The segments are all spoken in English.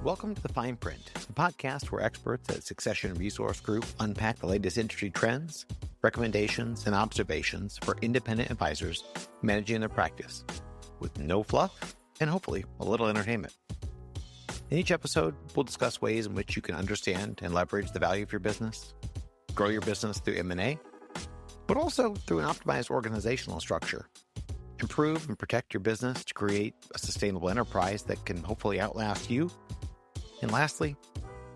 Welcome to The Fine Print, the podcast where experts at Succession Resource Group unpack the latest industry trends, recommendations, and observations for independent advisors managing their practice, with no fluff and hopefully a little entertainment. In each episode, we'll discuss ways in which you can understand and leverage the value of your business, grow your business through M&A, but also through an optimized organizational structure. Improve and protect your business to create a sustainable enterprise that can hopefully outlast you. And lastly,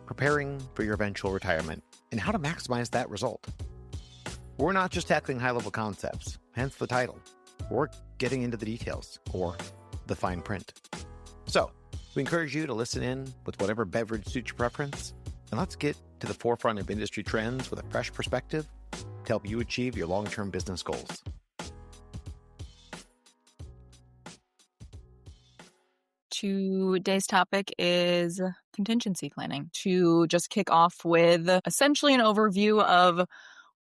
preparing for your eventual retirement and how to maximize that result. We're not just tackling high-level concepts, hence the title. We're getting into the details, or the fine print. So, we encourage you to listen in with whatever beverage suits your preference, and let's get to the forefront of industry trends with a fresh perspective to help you achieve your long-term business goals. Today's topic is contingency planning. To just kick off with essentially an overview of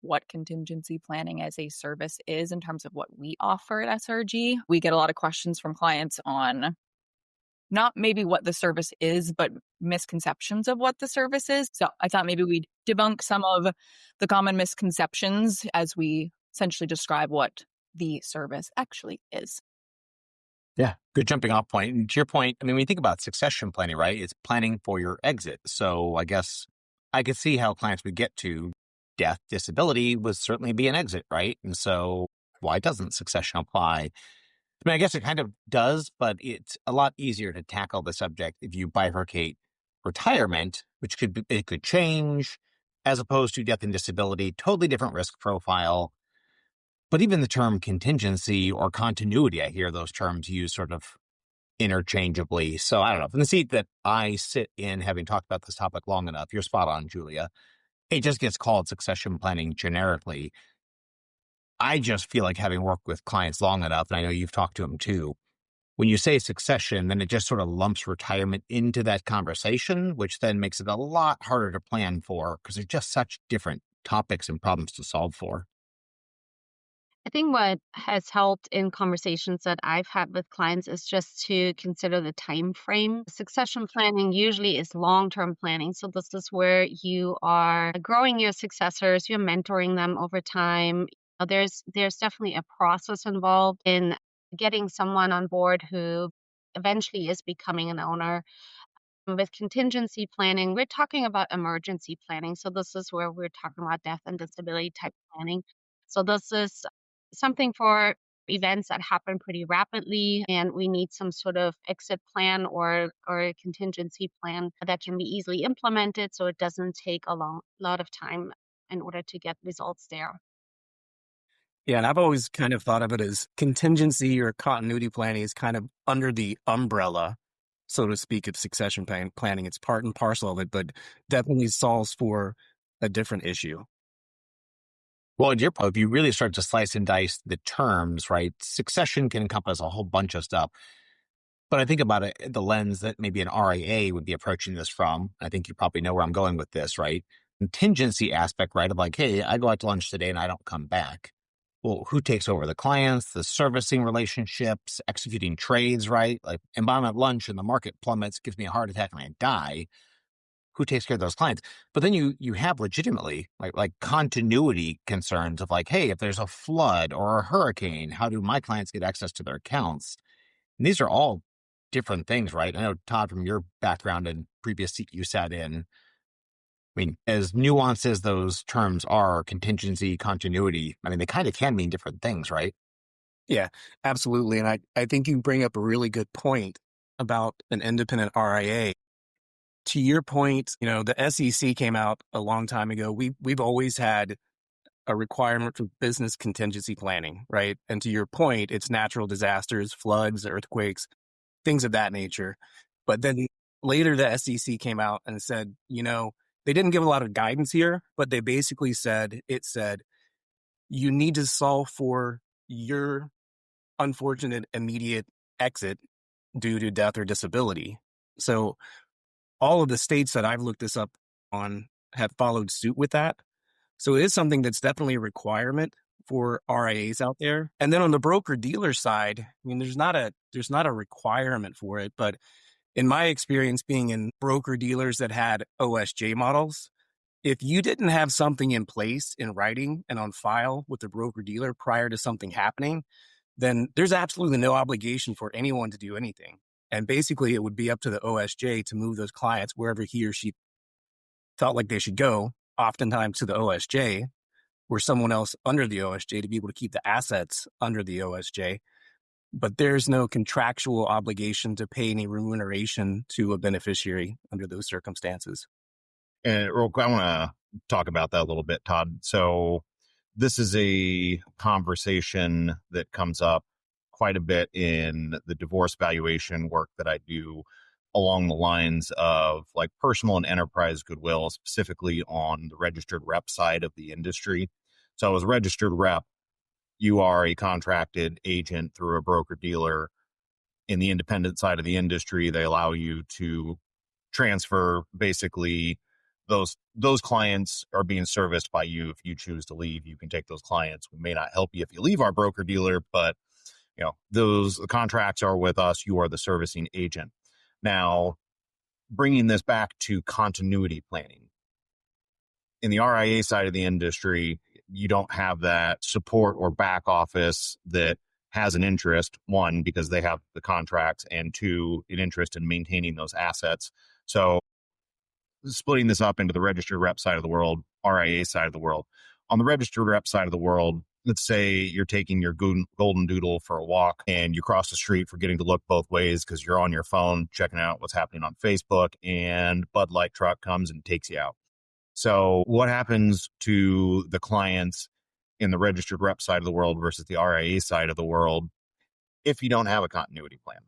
what contingency planning as a service is in terms of what we offer at SRG. We get a lot of questions from clients on not maybe what the service is, but misconceptions of what the service is. So I thought maybe we'd debunk some of the common misconceptions as we essentially describe what the service actually is. Yeah, good jumping off point. And to your point, I mean, when you think about succession planning, right, it's planning for your exit. So I guess I could see how clients would get to death, disability would certainly be an exit, right? And so why doesn't succession apply? I mean, I guess it kind of does, but it's a lot easier to tackle the subject if you bifurcate retirement, which it could change, as opposed to death and disability, totally different risk profile. But even the term contingency or continuity, I hear those terms used sort of interchangeably. So I don't know. From the seat that I sit in, having talked about this topic long enough, you're spot on, Julia. It just gets called succession planning generically. I just feel like having worked with clients long enough, and I know you've talked to them too, when you say succession, then it just sort of lumps retirement into that conversation, which then makes it a lot harder to plan for because they're just such different topics and problems to solve for. I think what has helped in conversations that I've had with clients is just to consider the time frame. Succession planning usually is long-term planning. So this is where you are growing your successors, you're mentoring them over time. There's definitely a process involved in getting someone on board who eventually is becoming an owner. With contingency planning, we're talking about emergency planning. So this is where we're talking about death and disability type planning. So this is something for events that happen pretty rapidly, and we need some sort of exit plan or a contingency plan that can be easily implemented so it doesn't take a lot of time in order to get results there. Yeah, and I've always kind of thought of it as contingency or continuity planning is kind of under the umbrella, so to speak, of succession planning. It's part and parcel of it, but definitely solves for a different issue. Well, at your point, if you really start to slice and dice the terms, right, succession can encompass a whole bunch of stuff. But I think about it, the lens that maybe an RIA would be approaching this from. I think you probably know where I'm going with this, right? Contingency aspect, right, of like, hey, I go out to lunch today and I don't come back. Well, who takes over the clients, the servicing relationships, executing trades, right? Like, and I'm at lunch and the market plummets, gives me a heart attack and I die. Who takes care of those clients? But then you have legitimately like continuity concerns of like, hey, if there's a flood or a hurricane, how do my clients get access to their accounts? And these are all different things, right? I know, Todd, from your background and previous seat you sat in, I mean, as nuanced as those terms are, contingency, continuity, I mean, they kind of can mean different things, right? Yeah, absolutely. And I think you bring up a really good point about an independent RIA. To your point, the SEC came out a long time ago. We've always had a requirement for business contingency planning, right? And to your point, it's natural disasters, floods, earthquakes, things of that nature. But then later the SEC came out and said, they didn't give a lot of guidance here, but they basically said, you need to solve for your unfortunate immediate exit due to death or disability. So all of the states that I've looked this up on have followed suit with that. So it is something that's definitely a requirement for RIAs out there. And then on the broker dealer side, I mean, there's not a requirement for it, but In my experience being in broker dealers that had OSJ models, if you didn't have something in place in writing and on file with the broker dealer prior to something happening, then there's absolutely no obligation for anyone to do anything. And basically, it would be up to the OSJ to move those clients wherever he or she felt like they should go, oftentimes to the OSJ, or someone else under the OSJ to be able to keep the assets under the OSJ. But there's no contractual obligation to pay any remuneration to a beneficiary under those circumstances. And real quick, I want to talk about that a little bit, Todd. So this is a conversation that comes up quite a bit in the divorce valuation work that I do, along the lines of like personal and enterprise goodwill, specifically on the registered rep side of the industry. So as a registered rep, you are a contracted agent through a broker dealer. In the independent side of the industry, they allow you to transfer basically those clients are being serviced by you. If you choose to leave, you can take those clients. We may not help you if you leave our broker dealer, but the contracts are with us. You are the servicing agent. Now, bringing this back to continuity planning. In the RIA side of the industry, you don't have that support or back office that has an interest, one, because they have the contracts, and two, an interest in maintaining those assets. So splitting this up into the registered rep side of the world, RIA side of the world. On the registered rep side of the world, let's say you're taking your golden doodle for a walk and you cross the street, forgetting to look both ways because you're on your phone checking out what's happening on Facebook, and Bud Light truck comes and takes you out. So what happens to the clients in the registered rep side of the world versus the RIA side of the world if you don't have a continuity plan?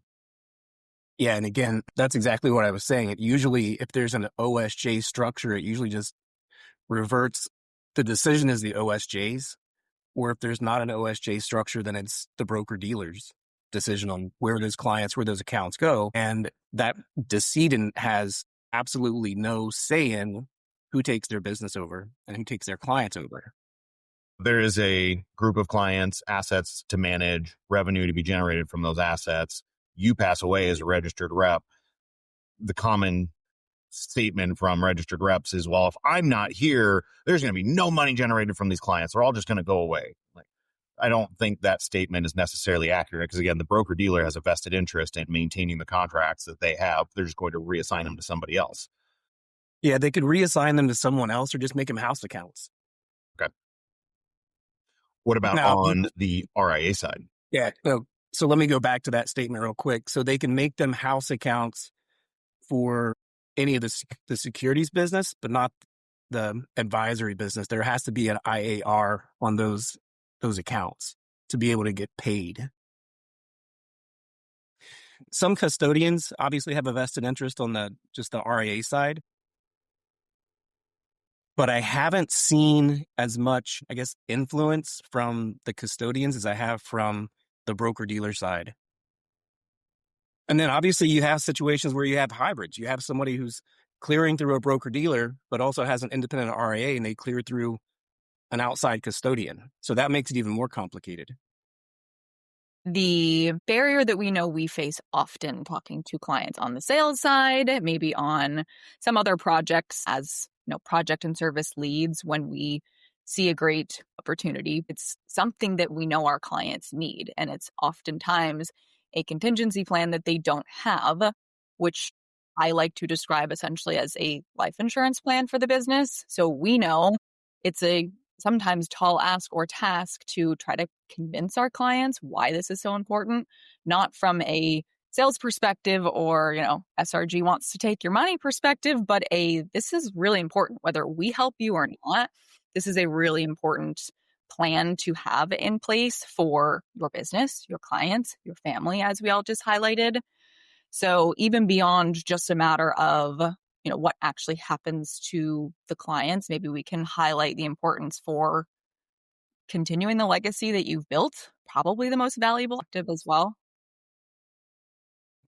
Yeah, and again, that's exactly what I was saying. It usually, if there's an OSJ structure, it usually just reverts. The decision is the OSJ's, or if there's not an OSJ structure, then it's the broker dealer's decision on where those accounts go. And that decedent has absolutely no say in who takes their business over and who takes their clients over. There is a group of clients, assets to manage, revenue to be generated from those assets. You pass away as a registered rep. The common statement from registered reps is, well, if I'm not here, there's going to be no money generated from these clients. They're all just going to go away. I don't think that statement is necessarily accurate because, again, the broker dealer has a vested interest in maintaining the contracts that they have. They're just going to reassign them to somebody else. Yeah, they could reassign them to someone else or just make them house accounts. Okay. What about on the RIA side? Yeah. So let me go back to that statement real quick. So they can make them house accounts for any of the securities business, but not the advisory business. There has to be an IAR on those accounts to be able to get paid. Some custodians obviously have a vested interest on the RIA side, but I haven't seen as much, I guess, influence from the custodians as I have from the broker-dealer side. And then obviously you have situations where you have hybrids. You have somebody who's clearing through a broker-dealer, but also has an independent RIA, and they clear through an outside custodian. So that makes it even more complicated. The barrier that we know we face often talking to clients on the sales side, maybe on some other projects as project and service leads, when we see a great opportunity, it's something that we know our clients need. And it's oftentimes a contingency plan that they don't have, which I like to describe essentially as a life insurance plan for the business. So we know it's a sometimes tall ask or task to try to convince our clients why this is so important, not from a sales perspective or, SRG wants to take your money perspective, but this is really important, whether we help you or not. This is a really important plan to have in place for your business, your clients, your family, as we all just highlighted. So even beyond just a matter of what actually happens to the clients, maybe we can highlight the importance for continuing the legacy that you've built, probably the most valuable active as well.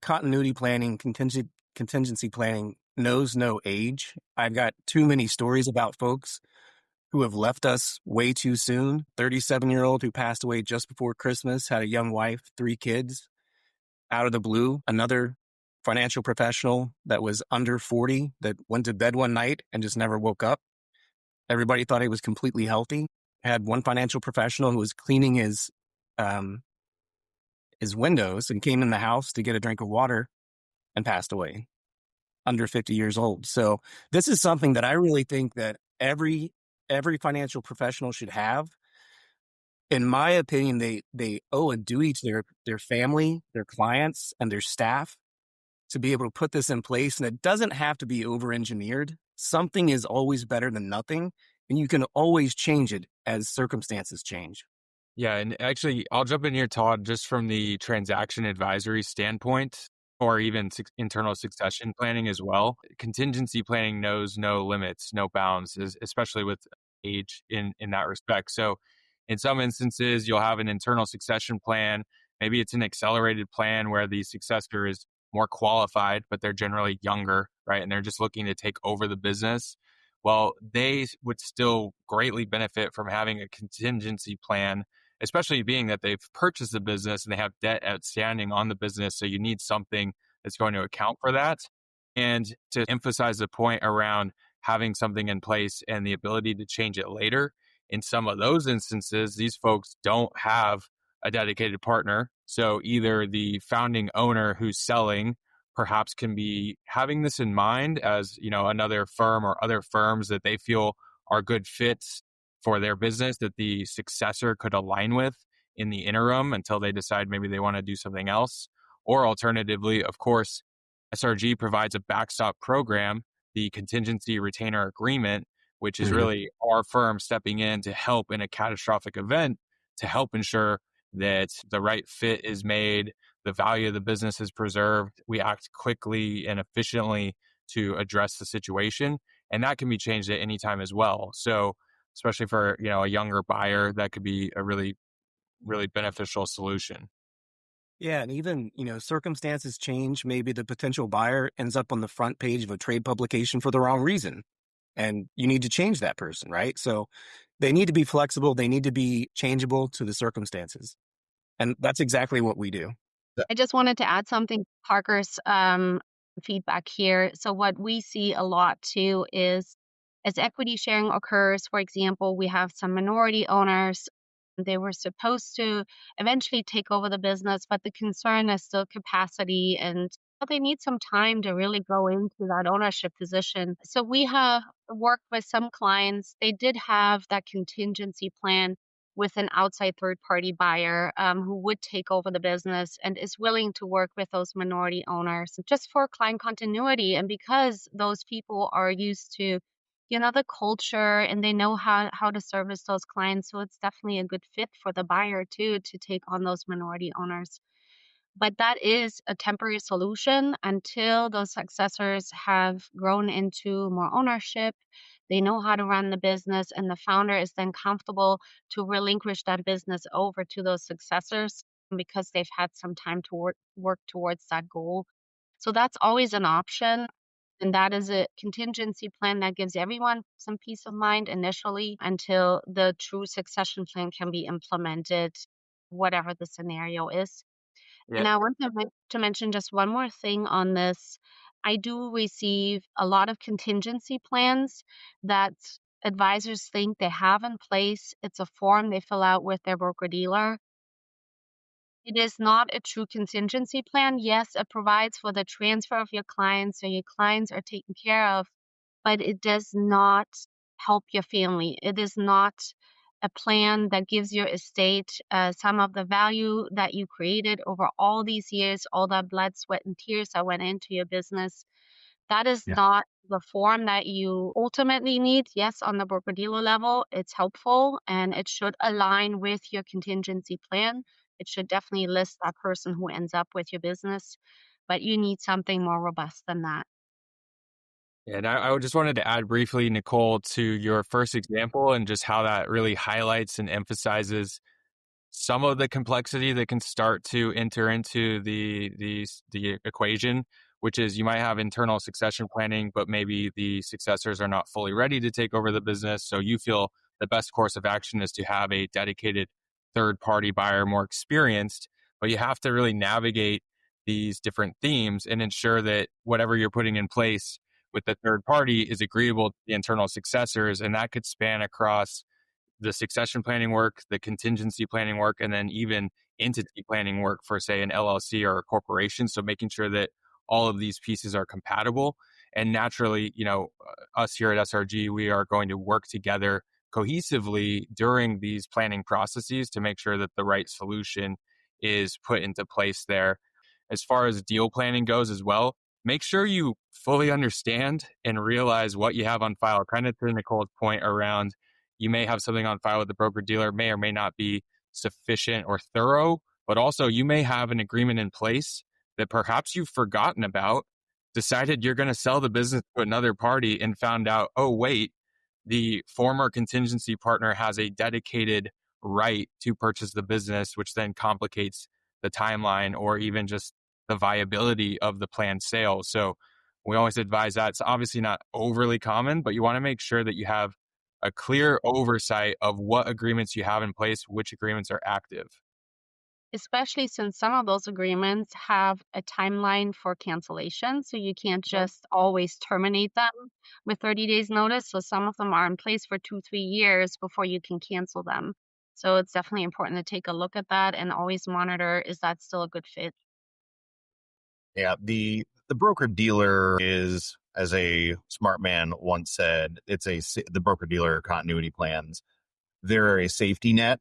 Continuity planning, contingency planning knows no age. I've got too many stories about folks who have left us way too soon. 37-year-old who passed away just before Christmas, had a young wife, 3 kids. Out of the blue, another financial professional that was under 40 that went to bed one night and just never woke up. Everybody thought he was completely healthy. I had one financial professional who was cleaning his windows and came in the house to get a drink of water and passed away under 50 years old. So this is something that I really think that every financial professional should have. In my opinion, they owe a duty to their family, their clients, and their staff to be able to put this in place. And it doesn't have to be over-engineered. Something is always better than nothing, and you can always change it as circumstances change. Yeah, and actually, I'll jump in here, Todd, just from the transaction advisory standpoint, or even internal succession planning as well. Contingency planning knows no limits, no bounds, especially with age in that respect. So in some instances, you'll have an internal succession plan. Maybe it's an accelerated plan where the successor is more qualified, but they're generally younger, right? And they're just looking to take over the business. Well, they would still greatly benefit from having a contingency plan, especially being that they've purchased the business and they have debt outstanding on the business. So you need something that's going to account for that. And to emphasize the point around having something in place and the ability to change it later, in some of those instances, these folks don't have a dedicated partner. So either the founding owner who's selling perhaps can be having this in mind as, another firm or other firms that they feel are good fits for their business that the successor could align with in the interim until they decide maybe they want to do something else. Or alternatively, of course, SRG provides a backstop program, the contingency retainer agreement, which is really our firm stepping in to help in a catastrophic event to help ensure that the right fit is made, the value of the business is preserved. We act quickly and efficiently to address the situation. And that can be changed at any time as well. So especially for, a younger buyer, that could be a really, really beneficial solution. Yeah, and even, circumstances change. Maybe the potential buyer ends up on the front page of a trade publication for the wrong reason. And you need to change that person, right? So they need to be flexible. They need to be changeable to the circumstances. And that's exactly what we do. I just wanted to add something to Parker's feedback here. So what we see a lot too is as equity sharing occurs, for example, we have some minority owners. They were supposed to eventually take over the business, but the concern is still capacity and they need some time to really go into that ownership position. So we have worked with some clients. They did have that contingency plan with an outside third-party buyer who would take over the business and is willing to work with those minority owners just for client continuity. And because those people are used to, the culture and they know how to service those clients. So it's definitely a good fit for the buyer too, to take on those minority owners. But that is a temporary solution until those successors have grown into more ownership. They know how to run the business, and the founder is then comfortable to relinquish that business over to those successors because they've had some time to work towards that goal. So that's always an option. And that is a contingency plan that gives everyone some peace of mind initially until the true succession plan can be implemented, whatever the scenario is. Yeah. And I want to mention just one more thing on this. I do receive a lot of contingency plans that advisors think they have in place. It's a form they fill out with their broker-dealer. It is not a true contingency plan. Yes, it provides for the transfer of your clients, so your clients are taken care of, but it does not help your family. It is not a plan that gives your estate some of the value that you created over all these years, all that blood, sweat, and tears that went into your business. That is not the form that you ultimately need. Yes, on the broker-dealer level, it's helpful and it should align with your contingency plan. It should definitely list that person who ends up with your business, but you need something more robust than that. And I just wanted to add briefly, Nicole, to your first example and just how that really highlights and emphasizes some of the complexity that can start to enter into the equation, which is you might have internal succession planning, but maybe the successors are not fully ready to take over the business. So you feel the best course of action is to have a dedicated third-party buyer, more experienced, but you have to really navigate these different themes and ensure that whatever you're putting in place with the third party is agreeable to the internal successors. And that could span across the succession planning work, the contingency planning work, and then even entity planning work for, say, an LLC or a corporation. So making sure that all of these pieces are compatible. And naturally, us here at SRG, we are going to work together cohesively during these planning processes to make sure that the right solution is put into place there. As far as deal planning goes as well, make sure you fully understand and realize what you have on file. Kind of to Nicole's point around, you may have something on file with the broker dealer, may or may not be sufficient or thorough, but also you may have an agreement in place that perhaps you've forgotten about, decided you're going to sell the business to another party and found out, oh, wait, the former contingency partner has a dedicated right to purchase the business, which then complicates the timeline or even just the viability of the planned sale. So we always advise that. It's obviously not overly common, but you want to make sure that you have a clear oversight of what agreements you have in place, which agreements are active. Especially since some of those agreements have a timeline for cancellation. So you can't just always terminate them with 30 days notice. So some of them are in place for 2-3 years before you can cancel them. So it's definitely important to take a look at that and always monitor, is that still a good fit? Yeah, the broker dealer is, as a smart man once said, the broker dealer continuity plans. They're a safety net,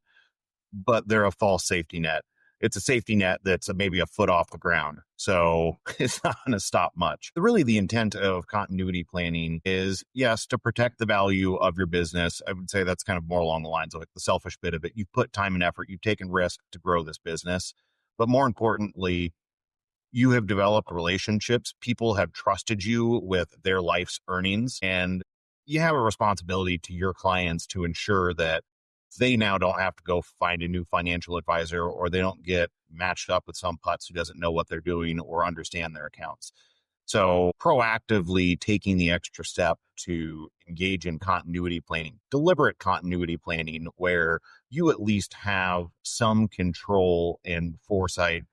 but they're a false safety net. It's a safety net that's maybe a foot off the ground. So it's not going to stop much. Really, the intent of continuity planning is, yes, to protect the value of your business. I would say that's kind of more along the lines of like the selfish bit of it. You've put time and effort, you've taken risk to grow this business. But more importantly, you have developed relationships. People have trusted you with their life's earnings, and you have a responsibility to your clients to ensure that they now don't have to go find a new financial advisor, or they don't get matched up with some putz who doesn't know what they're doing or understand their accounts. So proactively taking the extra step to engage in continuity planning, deliberate continuity planning, where you at least have some control and foresight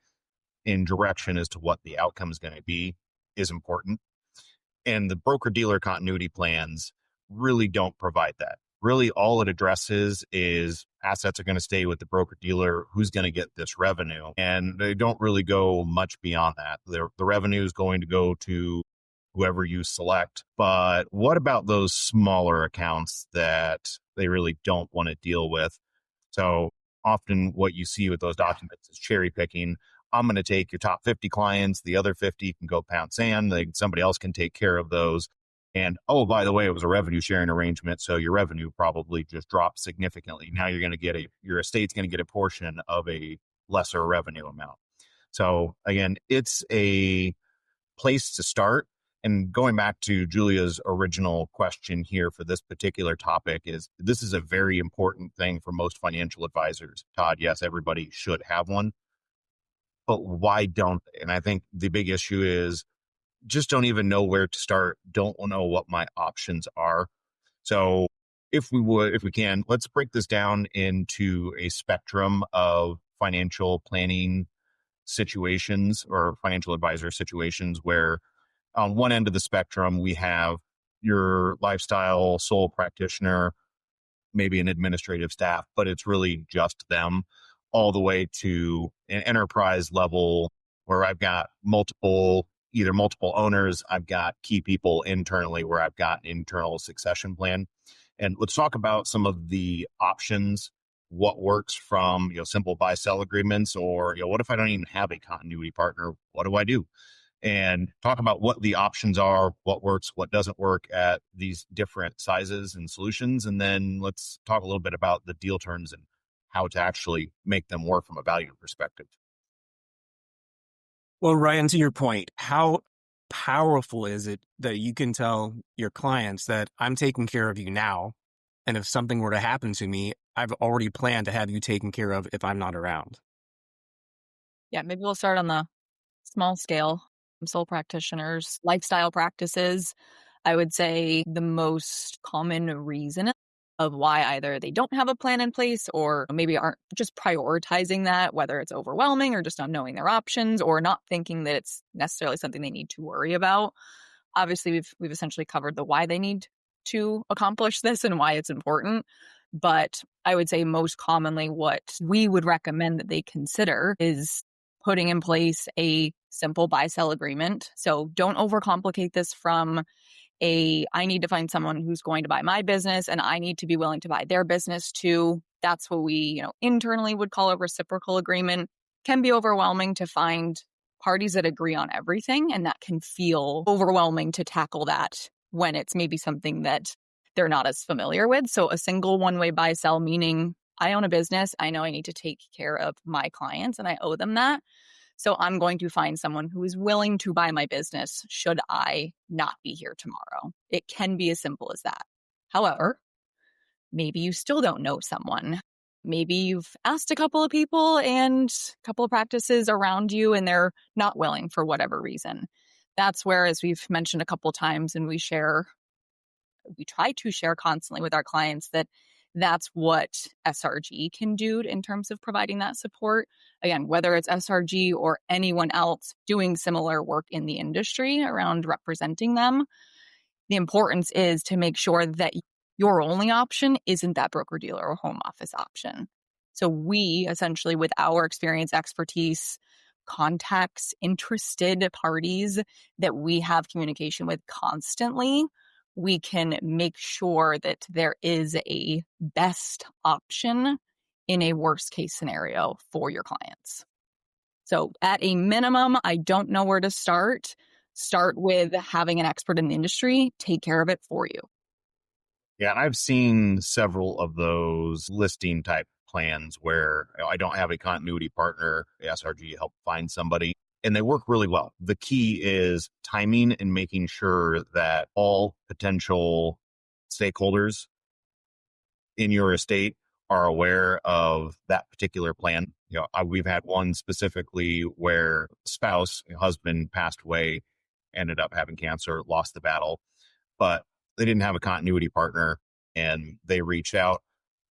in direction as to what the outcome is going to be, is important. And the broker dealer continuity plans really don't provide that. Really, all it addresses is assets are going to stay with the broker dealer, who's going to get this revenue. And they don't really go much beyond that. The revenue is going to go to whoever you select. But what about those smaller accounts that they really don't want to deal with? So often what you see with those documents is cherry picking. I'm going to take your top 50 clients. The other 50 can go pound sand. Somebody else can take care of those. And, oh, by the way, it was a revenue sharing arrangement. So your revenue probably just dropped significantly. Now you're going to get your estate's going to get a portion of a lesser revenue amount. So again, it's a place to start. And going back to Julia's original question here for this particular topic, this is a very important thing for most financial advisors. Todd, yes, everybody should have one. But why don't they? And I think the big issue is just don't even know where to start, don't know what my options are. So if we can, let's break this down into a spectrum of financial planning situations or financial advisor situations, where on one end of the spectrum, we have your lifestyle sole practitioner, maybe an administrative staff, but it's really just them, all the way to an enterprise level where I've got either multiple owners, I've got key people internally where I've got an internal succession plan. And let's talk about some of the options, what works from, simple buy-sell agreements, or, what if I don't even have a continuity partner? What do I do? And talk about what the options are, what works, what doesn't work at these different sizes and solutions. And then let's talk a little bit about the deal terms and how to actually make them work from a value perspective. Well, Ryan, to your point, how powerful is it that you can tell your clients that I'm taking care of you now, and if something were to happen to me, I've already planned to have you taken care of if I'm not around? Yeah, maybe we'll start on the small scale. Sole practitioners, lifestyle practices. I would say the most common reason of why either they don't have a plan in place or maybe aren't just prioritizing that, whether it's overwhelming or just not knowing their options or not thinking that it's necessarily something they need to worry about. Obviously, we've essentially covered the why they need to accomplish this and why it's important. But I would say most commonly what we would recommend that they consider is putting in place a simple buy-sell agreement. So don't overcomplicate this from I need to find someone who's going to buy my business and I need to be willing to buy their business too. That's what we, internally would call a reciprocal agreement. Can be overwhelming to find parties that agree on everything, and that can feel overwhelming to tackle that when it's maybe something that they're not as familiar with. So a single one-way buy-sell, meaning I own a business, I know I need to take care of my clients and I owe them that. So I'm going to find someone who is willing to buy my business should I not be here tomorrow. It can be as simple as that. However, maybe you still don't know someone. Maybe you've asked a couple of people and a couple of practices around you and they're not willing for whatever reason. That's where, as we've mentioned a couple of times and we try to share constantly with our clients, that's what SRG can do in terms of providing that support. Again, whether it's SRG or anyone else doing similar work in the industry around representing them, the importance is to make sure that your only option isn't that broker-dealer or home office option. So we essentially, with our experience, expertise, contacts, interested parties that we have communication with constantly, we can make sure that there is a best option in a worst case scenario for your clients. So at a minimum, I don't know where to start. Start with having an expert in the industry take care of it for you. Yeah, and I've seen several of those listing type plans where I don't have a continuity partner. SRG help find somebody, and they work really well. The key is timing and making sure that all potential stakeholders in your estate are aware of that particular plan. We've had one specifically where spouse, husband passed away, ended up having cancer, lost the battle, but they didn't have a continuity partner, and they reached out.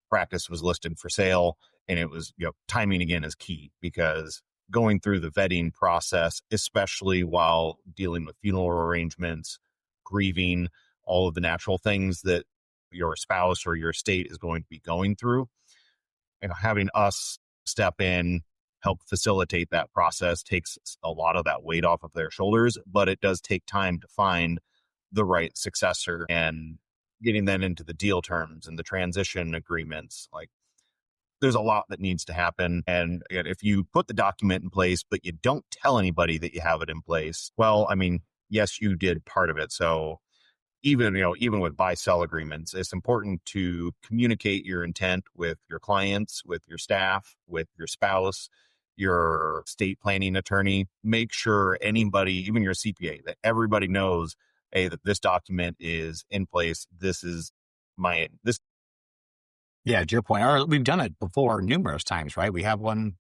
Practice was listed for sale, and it was, timing again is key, because going through the vetting process, especially while dealing with funeral arrangements, grieving, all of the natural things that your spouse or your estate is going to be going through, having us step in, help facilitate that process takes a lot of that weight off of their shoulders, but it does take time to find the right successor and getting them into the deal terms and the transition agreements. Like, there's a lot that needs to happen. And if you put the document in place, but you don't tell anybody that you have it in place, well, yes, you did part of it. So even with buy-sell agreements, it's important to communicate your intent with your clients, with your staff, with your spouse, your estate planning attorney. Make sure anybody, even your CPA, that everybody knows, hey, that this document is in place. This is this. Yeah, to your point, we've done it before numerous times, right? We have one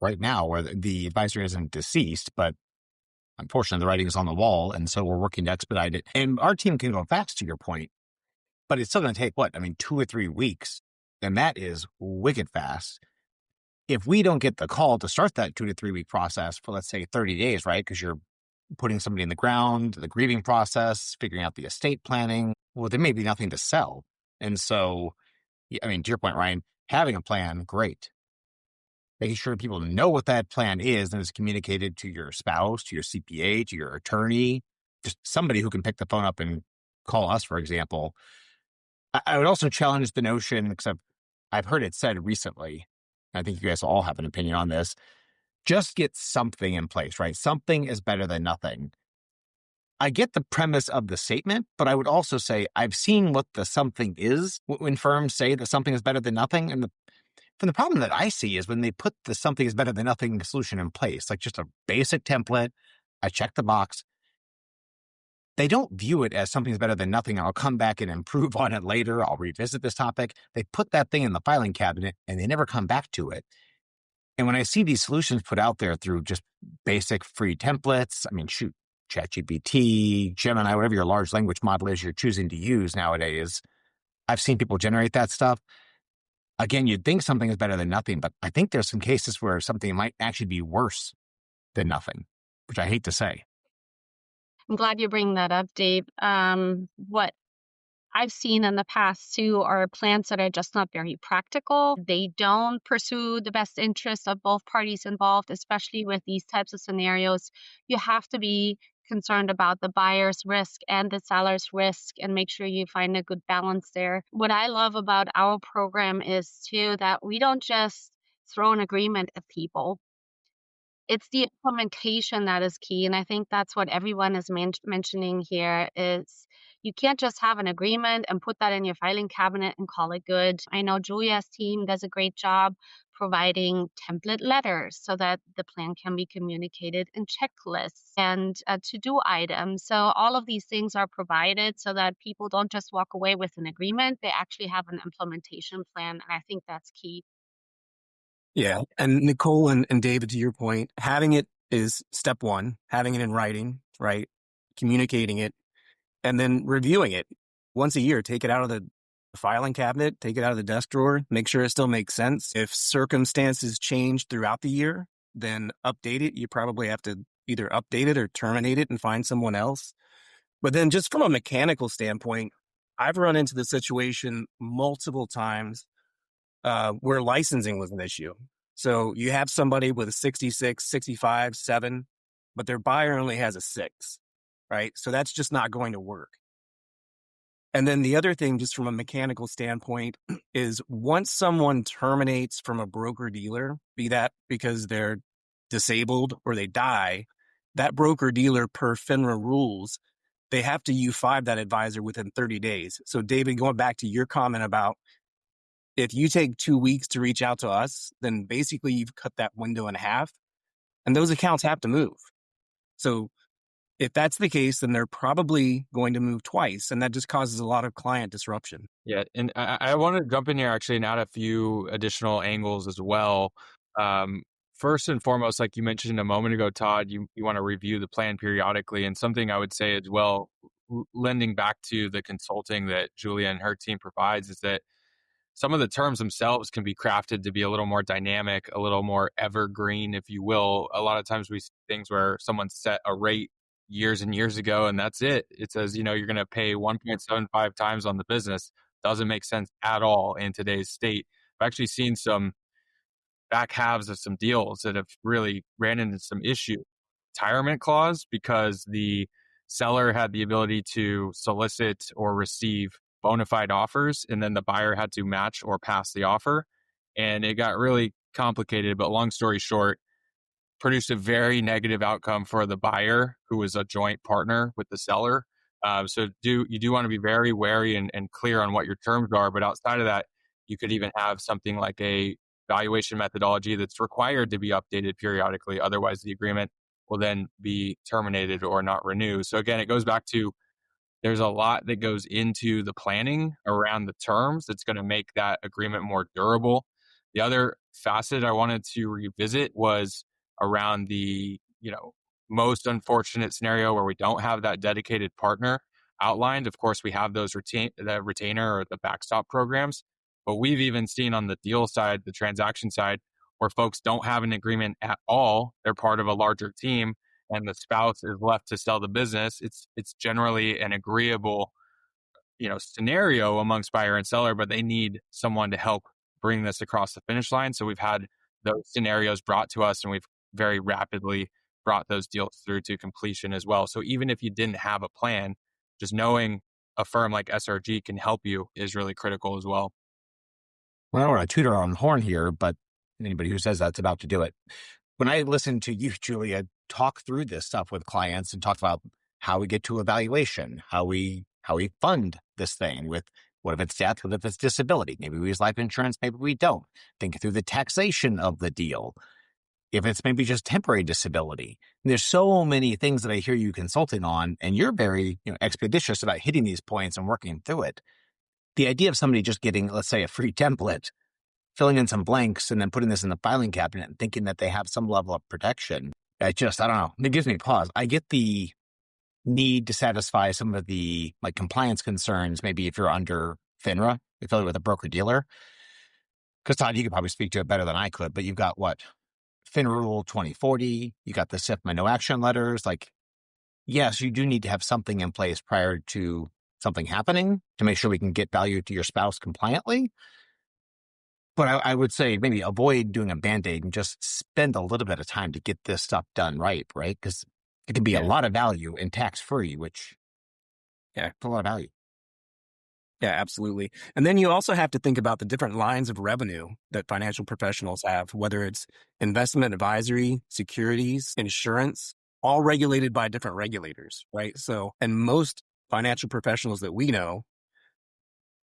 right now where the advisor isn't deceased, but unfortunately the writing is on the wall, and so we're working to expedite it. And our team can go fast, to your point, but it's still going to take 2 or 3 weeks, and that is wicked fast. If we don't get the call to start that 2 to 3 week process for, let's say, 30 days, right? Because you're putting somebody in the ground, the grieving process, figuring out the estate planning, well, there may be nothing to sell. And so, to your point, Ryan, having a plan, great. Making sure people know what that plan is and is communicated to your spouse, to your CPA, to your attorney, just somebody who can pick the phone up and call us, for example. I would also challenge the notion, because I've heard it said recently, I think you guys all have an opinion on this, just get something in place, right? Something is better than nothing. I get the premise of the statement, but I would also say I've seen what the something is when firms say that something is better than nothing. And the problem that I see is when they put the something is better than nothing solution in place, like just a basic template, I check the box. They don't view it as something is better than nothing. I'll come back and improve on it later. I'll revisit this topic. They put that thing in the filing cabinet and they never come back to it. And when I see these solutions put out there through just basic free templates, ChatGPT, Gemini, whatever your large language model is you're choosing to use nowadays, I've seen people generate that stuff. Again, you'd think something is better than nothing, but I think there's some cases where something might actually be worse than nothing, which I hate to say. I'm glad you bring that up, Dave. What I've seen in the past too are plans that are just not very practical. They don't pursue the best interests of both parties involved, especially with these types of scenarios. You have to be concerned about the buyer's risk and the seller's risk and make sure you find a good balance there. What I love about our program is too that we don't just throw an agreement at people. It's the implementation that is key, and I think that's what everyone is mentioning here is you can't just have an agreement and put that in your filing cabinet and call it good. I know Julia's team does a great job providing template letters so that the plan can be communicated in checklists and to-do items. So all of these things are provided so that people don't just walk away with an agreement. They actually have an implementation plan, and I think that's key. Yeah. And Nicole and David, to your point, having it is step one, having it in writing, right? Communicating it, and then reviewing it once a year. Take it out of the filing cabinet, take it out of the desk drawer, make sure it still makes sense. If circumstances change throughout the year, then update it. You probably have to either update it or terminate it and find someone else. But then just from a mechanical standpoint, I've run into the situation multiple times where licensing was an issue. So you have somebody with a 66, 65, 7, but their buyer only has a 6, right? So that's just not going to work. And then the other thing, just from a mechanical standpoint, is once someone terminates from a broker-dealer, be that because they're disabled or they die, that broker-dealer, per FINRA rules, they have to U5 that advisor within 30 days. So David, going back to your comment about if you take 2 weeks to reach out to us, then basically you've cut that window in half, and those accounts have to move. So if that's the case, then they're probably going to move twice, and that just causes a lot of client disruption. Yeah, and I want to jump in here actually and add a few additional angles as well. First and foremost, like you mentioned a moment ago, Todd, you want to review the plan periodically. And something I would say as well, lending back to the consulting that Julia and her team provides, is that some of the terms themselves can be crafted to be a little more dynamic, a little more evergreen, if you will. A lot of times we see things where someone set a rate years and years ago, and that's it. It says, you're going to pay 1.75 times on the business. Doesn't make sense at all in today's state. I've actually seen some back halves of some deals that have really ran into some issue. Retirement clause, because the seller had the ability to solicit or receive bona fide offers, and then the buyer had to match or pass the offer. And it got really complicated, but long story short, produced a very negative outcome for the buyer, who was a joint partner with the seller. So you do want to be very wary and clear on what your terms are. But outside of that, you could even have something like a valuation methodology that's required to be updated periodically. Otherwise, the agreement will then be terminated or not renewed. So again, it goes back to there's a lot that goes into the planning around the terms that's going to make that agreement more durable. The other facet I wanted to revisit was around the, most unfortunate scenario where we don't have that dedicated partner outlined. Of course, we have those the retainer or the backstop programs, but we've even seen on the deal side, the transaction side, where folks don't have an agreement at all. They're part of a larger team, and the spouse is left to sell the business. It's generally an agreeable, scenario amongst buyer and seller, but they need someone to help bring this across the finish line. So we've had those scenarios brought to us, and we've very rapidly brought those deals through to completion as well. So even if you didn't have a plan, just knowing a firm like SRG can help you is really critical as well. Well, I don't want to toot our own horn here, but anybody who says that's about to do it. When I listen to you, Julia, talk through this stuff with clients and talk about how we get to evaluation, how we fund this thing with what if it's death, what if it's disability? Maybe we use life insurance, maybe we don't. Think through the taxation of the deal. If it's maybe just temporary disability. And there's so many things that I hear you consulting on, and you're very expeditious about hitting these points and working through it. The idea of somebody just getting, let's say, a free template, filling in some blanks, and then putting this in the filing cabinet and thinking that they have some level of protection, I don't know. It gives me pause. I get the need to satisfy some of the compliance concerns, maybe if you're under FINRA, affiliated with a broker dealer. Because Todd, you could probably speak to it better than I could, but you've got what? FINRA Rule 2040, you got the SIFMA no action letters. Like, yes, you do need to have something in place prior to something happening to make sure we can get value to your spouse compliantly. But I would say maybe avoid doing a Band-Aid and just spend a little bit of time to get this stuff done right? Because it can be a lot of value and tax-free, which, it's a lot of value. Yeah, absolutely. And then you also have to think about the different lines of revenue that financial professionals have, whether it's investment advisory, securities, insurance, all regulated by different regulators, right? So, and most financial professionals that we know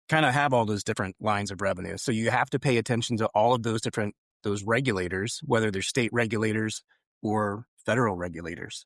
kind of have all those different lines of revenue. So you have to pay attention to all of those regulators, whether they're state regulators or federal regulators.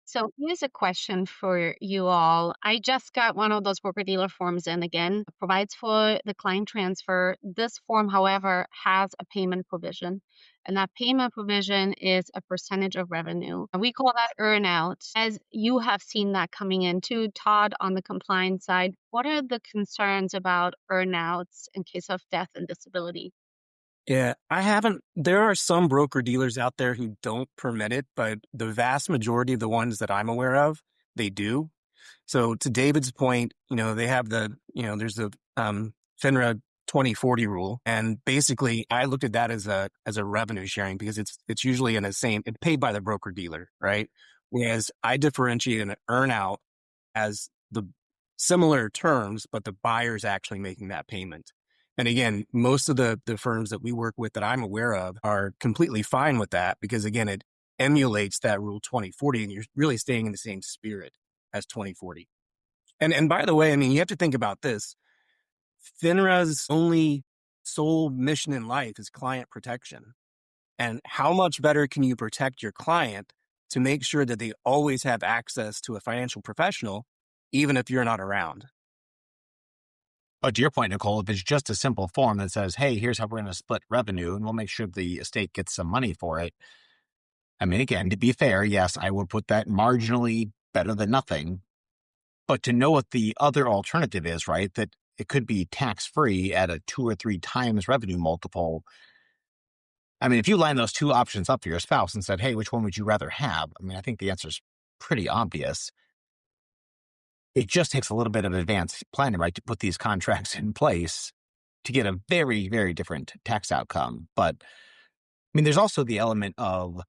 So here's a question for you all. I just got one of those broker-dealer forms in again. It provides for the client transfer. This form, however, has a payment provision. And that payment provision is a percentage of revenue. And we call that earnout. As you have seen that coming in too, Todd, on the compliance side, what are the concerns about earnouts in case of death and disability? Yeah, there are some broker dealers out there who don't permit it, but the vast majority of the ones that I'm aware of, they do. So to David's point, they have there's the FINRA 2040 rule. And basically I looked at that as a revenue sharing because it's usually it's paid by the broker dealer, right? Whereas I differentiate an earnout as the similar terms, but the buyer's actually making that payment. And again, most of the firms that we work with that I'm aware of are completely fine with that because, again, it emulates that Rule 2040 and you're really staying in the same spirit as 2040. And by the way, I mean, you have to think about this. FINRA's only sole mission in life is client protection. And how much better can you protect your client to make sure that they always have access to a financial professional, even if you're not around? But to your point, Nicole, if it's just a simple form that says, hey, here's how we're going to split revenue and we'll make sure the estate gets some money for it. I mean, again, to be fair, yes, I would put that marginally better than nothing. But to know what the other alternative is, right, that it could be tax-free at a 2 or 3 times revenue multiple. I mean, if you line those two options up for your spouse and said, hey, which one would you rather have? I mean, I think the answer is pretty obvious. It just takes a little bit of advanced planning, right, to put these contracts in place to get a very, very different tax outcome. But, I mean, there's also the element of,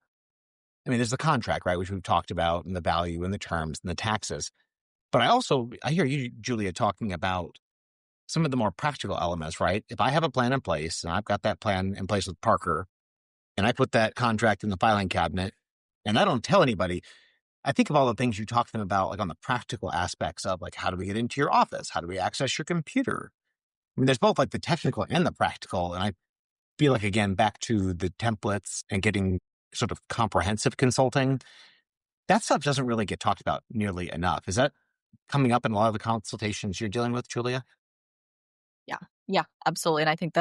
there's the contract, right, which we've talked about, and the value and the terms and the taxes. But I hear you, Julia, talking about some of the more practical elements, right? If I have a plan in place, and I've got that plan in place with Parker, and I put that contract in the filing cabinet, and I don't tell anybody, I think of all the things you talked to them about, like on the practical aspects of like, how do we get into your office? How do we access your computer? I mean, there's both like the technical and the practical. And I feel like, again, back to the templates and getting sort of comprehensive consulting, that stuff doesn't really get talked about nearly enough. Is that coming up in a lot of the consultations you're dealing with, Julia? Yeah, absolutely. And I think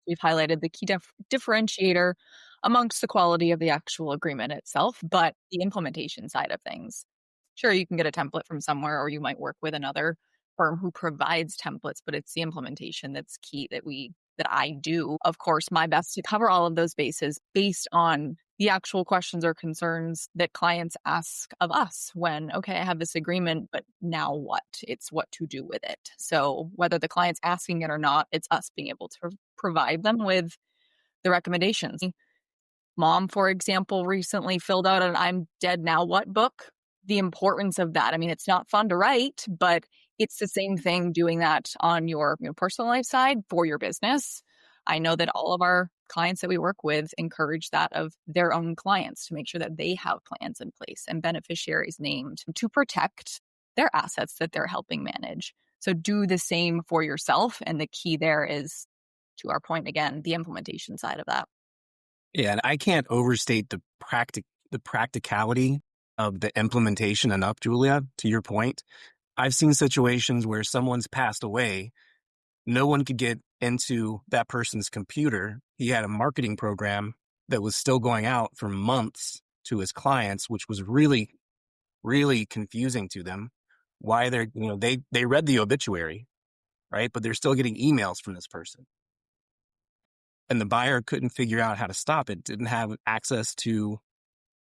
we've highlighted the key differentiator amongst the quality of the actual agreement itself, but the implementation side of things. Sure, you can get a template from somewhere, or you might work with another firm who provides templates, but it's the implementation that's key that I do, of course, my best to cover all of those bases based on the actual questions or concerns that clients ask of us when, okay, I have this agreement, but now what? It's what to do with it. So whether the client's asking it or not, it's us being able to provide them with the recommendations. Mom, for example, recently filled out an I'm dead now what book. The importance of that. I mean, it's not fun to write, but it's the same thing doing that on your personal life side for your business. I know that all of our clients that we work with encourage that of their own clients to make sure that they have plans in place and beneficiaries named to protect their assets that they're helping manage. So do the same for yourself. And the key there is, to our point again, the implementation side of that. Yeah, and I can't overstate the practicality of the implementation enough, Julia, to your point. I've seen situations where someone's passed away. No one could get into that person's computer. He had a marketing program that was still going out for months to his clients, which was really, really confusing to them. Why they read the obituary, right? But they're still getting emails from this person. And the buyer couldn't figure out how to stop it, didn't have access to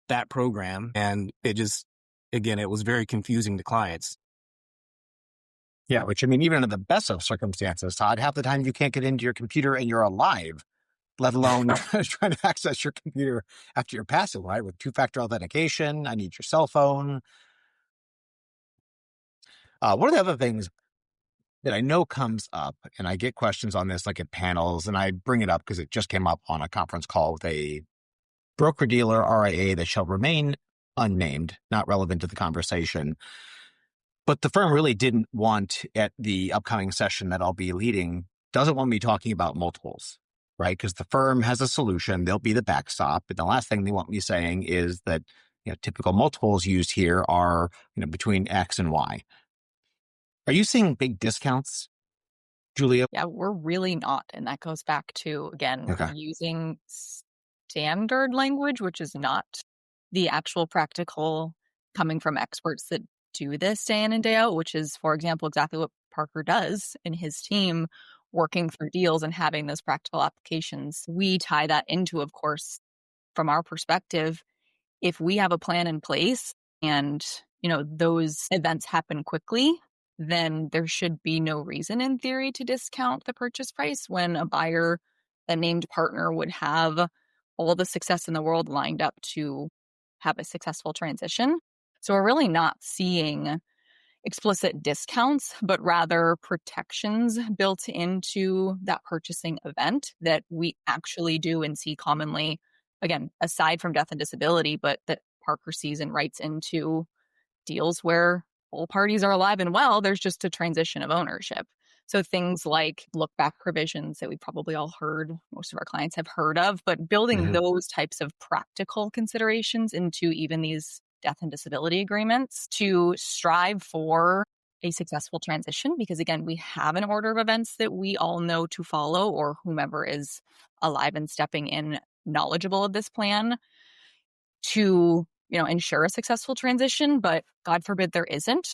that program. And it just, again, it was very confusing to clients. Yeah, which I mean, even in the best of circumstances, Todd, half the time you can't get into your computer and you're alive, let alone trying to access your computer after you're passive, right? With two-factor authentication, I need your cell phone. One of the other things that I know comes up, and I get questions on this like at panels, and I bring it up because it just came up on a conference call with a broker-dealer RIA that shall remain unnamed, not relevant to the conversation. But the firm really didn't want, at the upcoming session that I'll be leading, doesn't want me talking about multiples, right? Because the firm has a solution, they'll be the backstop. And the last thing they want me saying is that, typical multiples used here are, between X and Y. Are you seeing big discounts, Julia? Yeah, we're really not. And that goes back to, again, Okay. using standard language, which is not the actual practical coming from experts that do this day in and day out, which is, for example, exactly what Parker does in his team, working through deals and having those practical applications. We tie that into, of course, from our perspective, if we have a plan in place and, those events happen quickly, then there should be no reason in theory to discount the purchase price when a buyer, a named partner, would have all the success in the world lined up to have a successful transition. So we're really not seeing explicit discounts, but rather protections built into that purchasing event that we actually do and see commonly, again, aside from death and disability, but that Parker sees and writes into deals where all parties are alive and well, there's just a transition of ownership. So things like look back provisions that we probably all heard, most of our clients have heard of, but building those types of practical considerations into even these death and disability agreements to strive for a successful transition. Because again, we have an order of events that we all know to follow, or whomever is alive and stepping in knowledgeable of this plan to ensure a successful transition, but God forbid there isn't.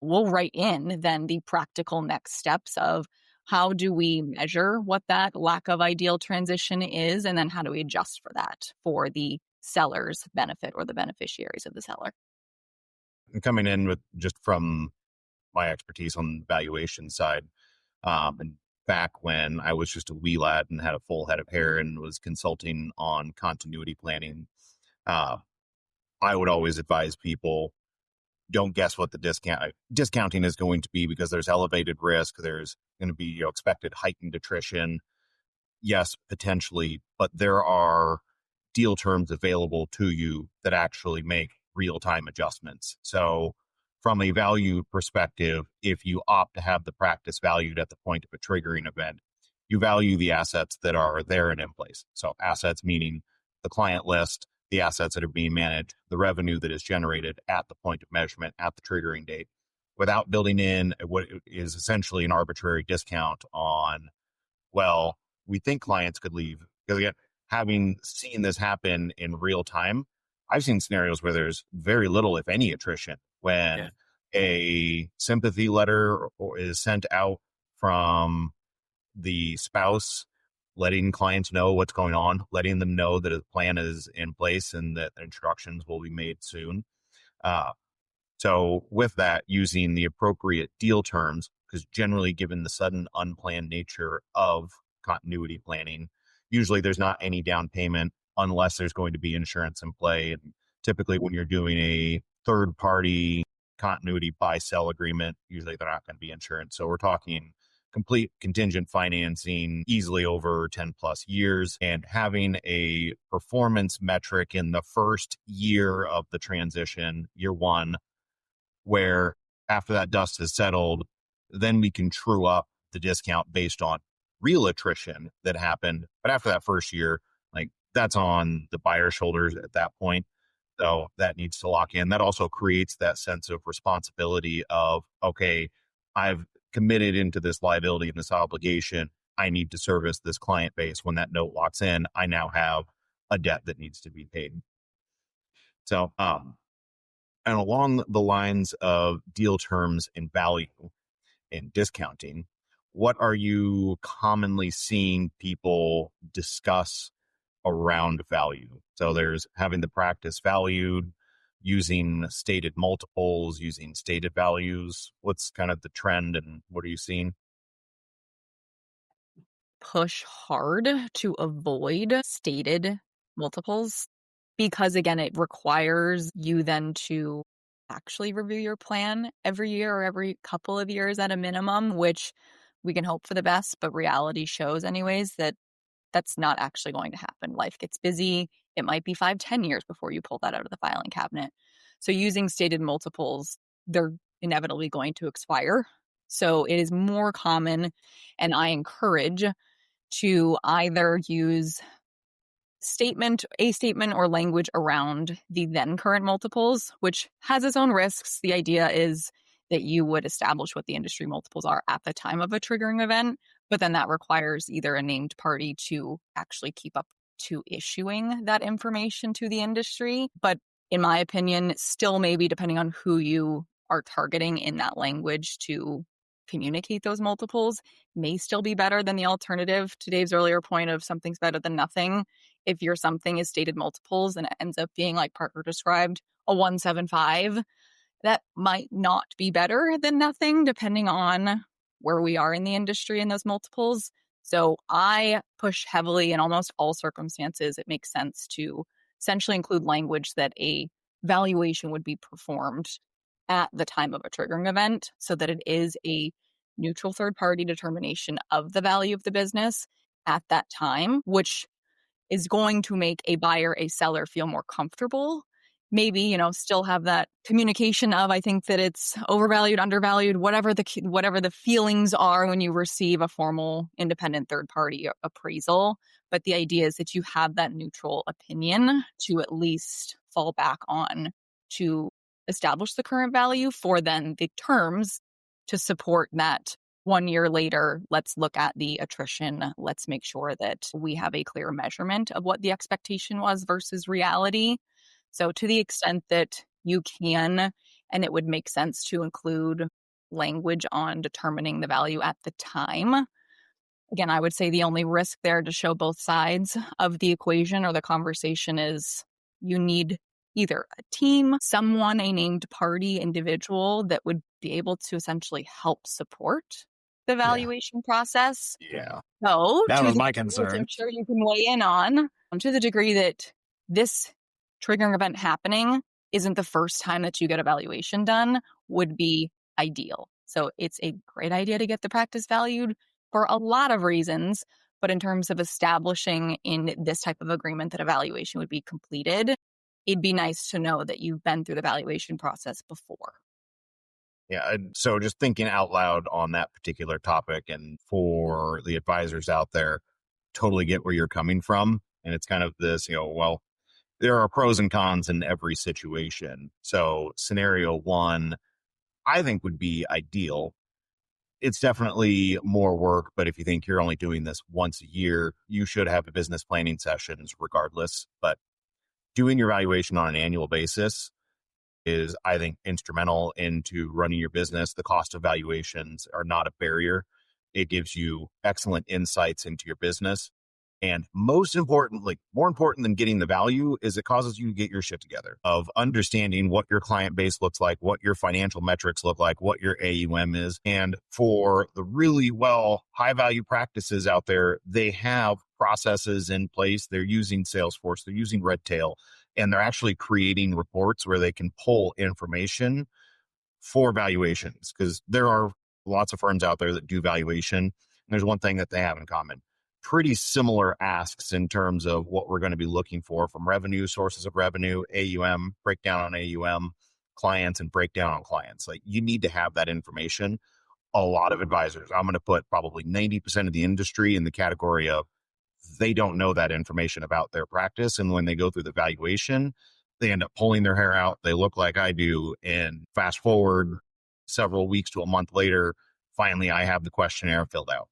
We'll write in then the practical next steps of how do we measure what that lack of ideal transition is, and then how do we adjust for that for the seller's benefit or the beneficiaries of the seller. And coming in with just from my expertise on the valuation side, and back when I was just a wee lad and had a full head of hair and was consulting on continuity planning, I would always advise people, don't guess what the discounting is going to be, because there's elevated risk. There's going to be expected heightened attrition. Yes, potentially, but there are deal terms available to you that actually make real-time adjustments. So from a value perspective, if you opt to have the practice valued at the point of a triggering event, you value the assets that are there and in place. So assets meaning the client list, the assets that are being managed, the revenue that is generated at the point of measurement at the triggering date, without building in what is essentially an arbitrary discount on, well, we think clients could leave. Because again, having seen this happen in real time, I've seen scenarios where there's very little, if any, attrition when a sympathy letter is sent out from the spouse, letting clients know what's going on, letting them know that a plan is in place and that instructions will be made soon. So with that, using the appropriate deal terms, because generally given the sudden unplanned nature of continuity planning, usually there's not any down payment unless there's going to be insurance in play. And typically when you're doing a third party continuity buy sell agreement, usually they're not going to be insurance. So we're talking complete contingent financing, easily over 10 plus years, and having a performance metric in the first year of the transition, year one, where after that dust has settled, then we can true up the discount based on real attrition that happened. But after that first year, like that's on the buyer's shoulders at that point. So that needs to lock in. That also creates that sense of responsibility of, okay, I've committed into this liability and this obligation. I need to service this client base. When that note locks in, I now have a debt that needs to be paid. So, and along the lines of deal terms and value and discounting, what are you commonly seeing people discuss around value? So there's having the practice valued, using stated multiples, using stated values. What's kind of the trend and what are you seeing? Push hard to avoid stated multiples because, again, it requires you then to actually review your plan every year or every couple of years at a minimum, which we can hope for the best, but reality shows anyways that that's not actually going to happen. Life gets busy. It might be 5-10 years before you pull that out of the filing cabinet. So using stated multiples, they're inevitably going to expire. So it is more common, and I encourage to either use a statement or language around the then current multiples, which has its own risks. The idea is that you would establish what the industry multiples are at the time of a triggering event, but then that requires either a named party to actually keep up to issuing that information to the industry. But in my opinion, still maybe depending on who you are targeting in that language to communicate those multiples may still be better than the alternative to Dave's earlier point of something's better than nothing. If your something is stated multiples and it ends up being, like Parker described, a 175, that might not be better than nothing depending on where we are in the industry in those multiples. So I push heavily in almost all circumstances. It makes sense to essentially include language that a valuation would be performed at the time of a triggering event so that it is a neutral third party determination of the value of the business at that time, which is going to make a buyer, a seller feel more comfortable. Maybe, still have that communication of, I think that it's overvalued, undervalued, whatever the feelings are when you receive a formal independent third party appraisal. But the idea is that you have that neutral opinion to at least fall back on to establish the current value for then the terms to support that. 1 year later, let's look at the attrition. Let's make sure that we have a clear measurement of what the expectation was versus reality. So to the extent that you can, and it would make sense to include language on determining the value at the time. Again, I would say the only risk there to show both sides of the equation or the conversation is you need either a team, someone, a named party individual that would be able to essentially help support the valuation process. Yeah. So, That was my which concern. I'm sure you can weigh in on, to the degree that this triggering event happening isn't the first time that you get a valuation done, would be ideal. So it's a great idea to get the practice valued for a lot of reasons. But in terms of establishing in this type of agreement that a valuation would be completed, it'd be nice to know that you've been through the valuation process before. Yeah. So just thinking out loud on that particular topic, and for the advisors out there, totally get where you're coming from. And it's kind of this, well, there are pros and cons in every situation. So scenario one, I think would be ideal. It's definitely more work, but if you think you're only doing this once a year, you should have a business planning sessions regardless. But doing your valuation on an annual basis is, I think, instrumental into running your business. The cost of valuations are not a barrier. It gives you excellent insights into your business. And most importantly, more important than getting the value, is it causes you to get your shit together of understanding what your client base looks like, what your financial metrics look like, what your AUM is. And for the really high value practices out there, they have processes in place. They're using Salesforce, they're using Redtail, and they're actually creating reports where they can pull information for valuations, because there are lots of firms out there that do valuation. And there's one thing that they have in common: pretty similar asks in terms of what we're going to be looking for from revenue, sources of revenue, AUM, breakdown on AUM, clients, and breakdown on clients. Like, you need to have that information. A lot of advisors, I'm going to put probably 90% of the industry in the category of they don't know that information about their practice. And when they go through the valuation, they end up pulling their hair out. They look like I do. And fast forward several weeks to a month later, finally, I have the questionnaire filled out.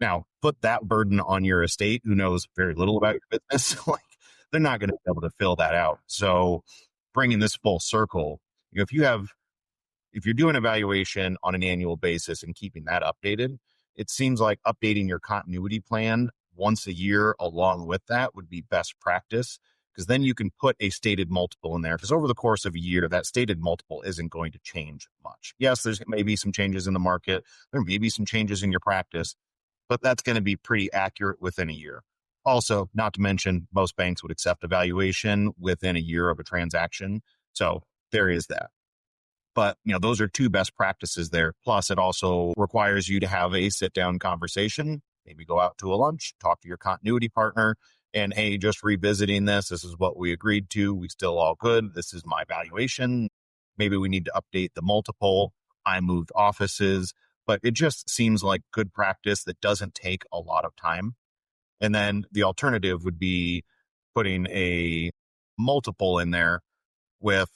Now, put that burden on your estate who knows very little about your business. Like, they're not going to be able to fill that out. So bringing this full circle, if you're doing evaluation on an annual basis and keeping that updated, it seems like updating your continuity plan once a year along with that would be best practice, because then you can put a stated multiple in there, because over the course of a year, that stated multiple isn't going to change much. Yes, there's maybe some changes in the market, there may be some changes in your practice, but that's going to be pretty accurate within a year. Also, not to mention, most banks would accept a valuation within a year of a transaction. So there is that. But, those are two best practices there. Plus, it also requires you to have a sit-down conversation, maybe go out to a lunch, talk to your continuity partner, and, hey, just revisiting this. This is what we agreed to. We still all good. This is my valuation. Maybe we need to update the multiple. I moved offices. But it just seems like good practice that doesn't take a lot of time. And then the alternative would be putting a multiple in there with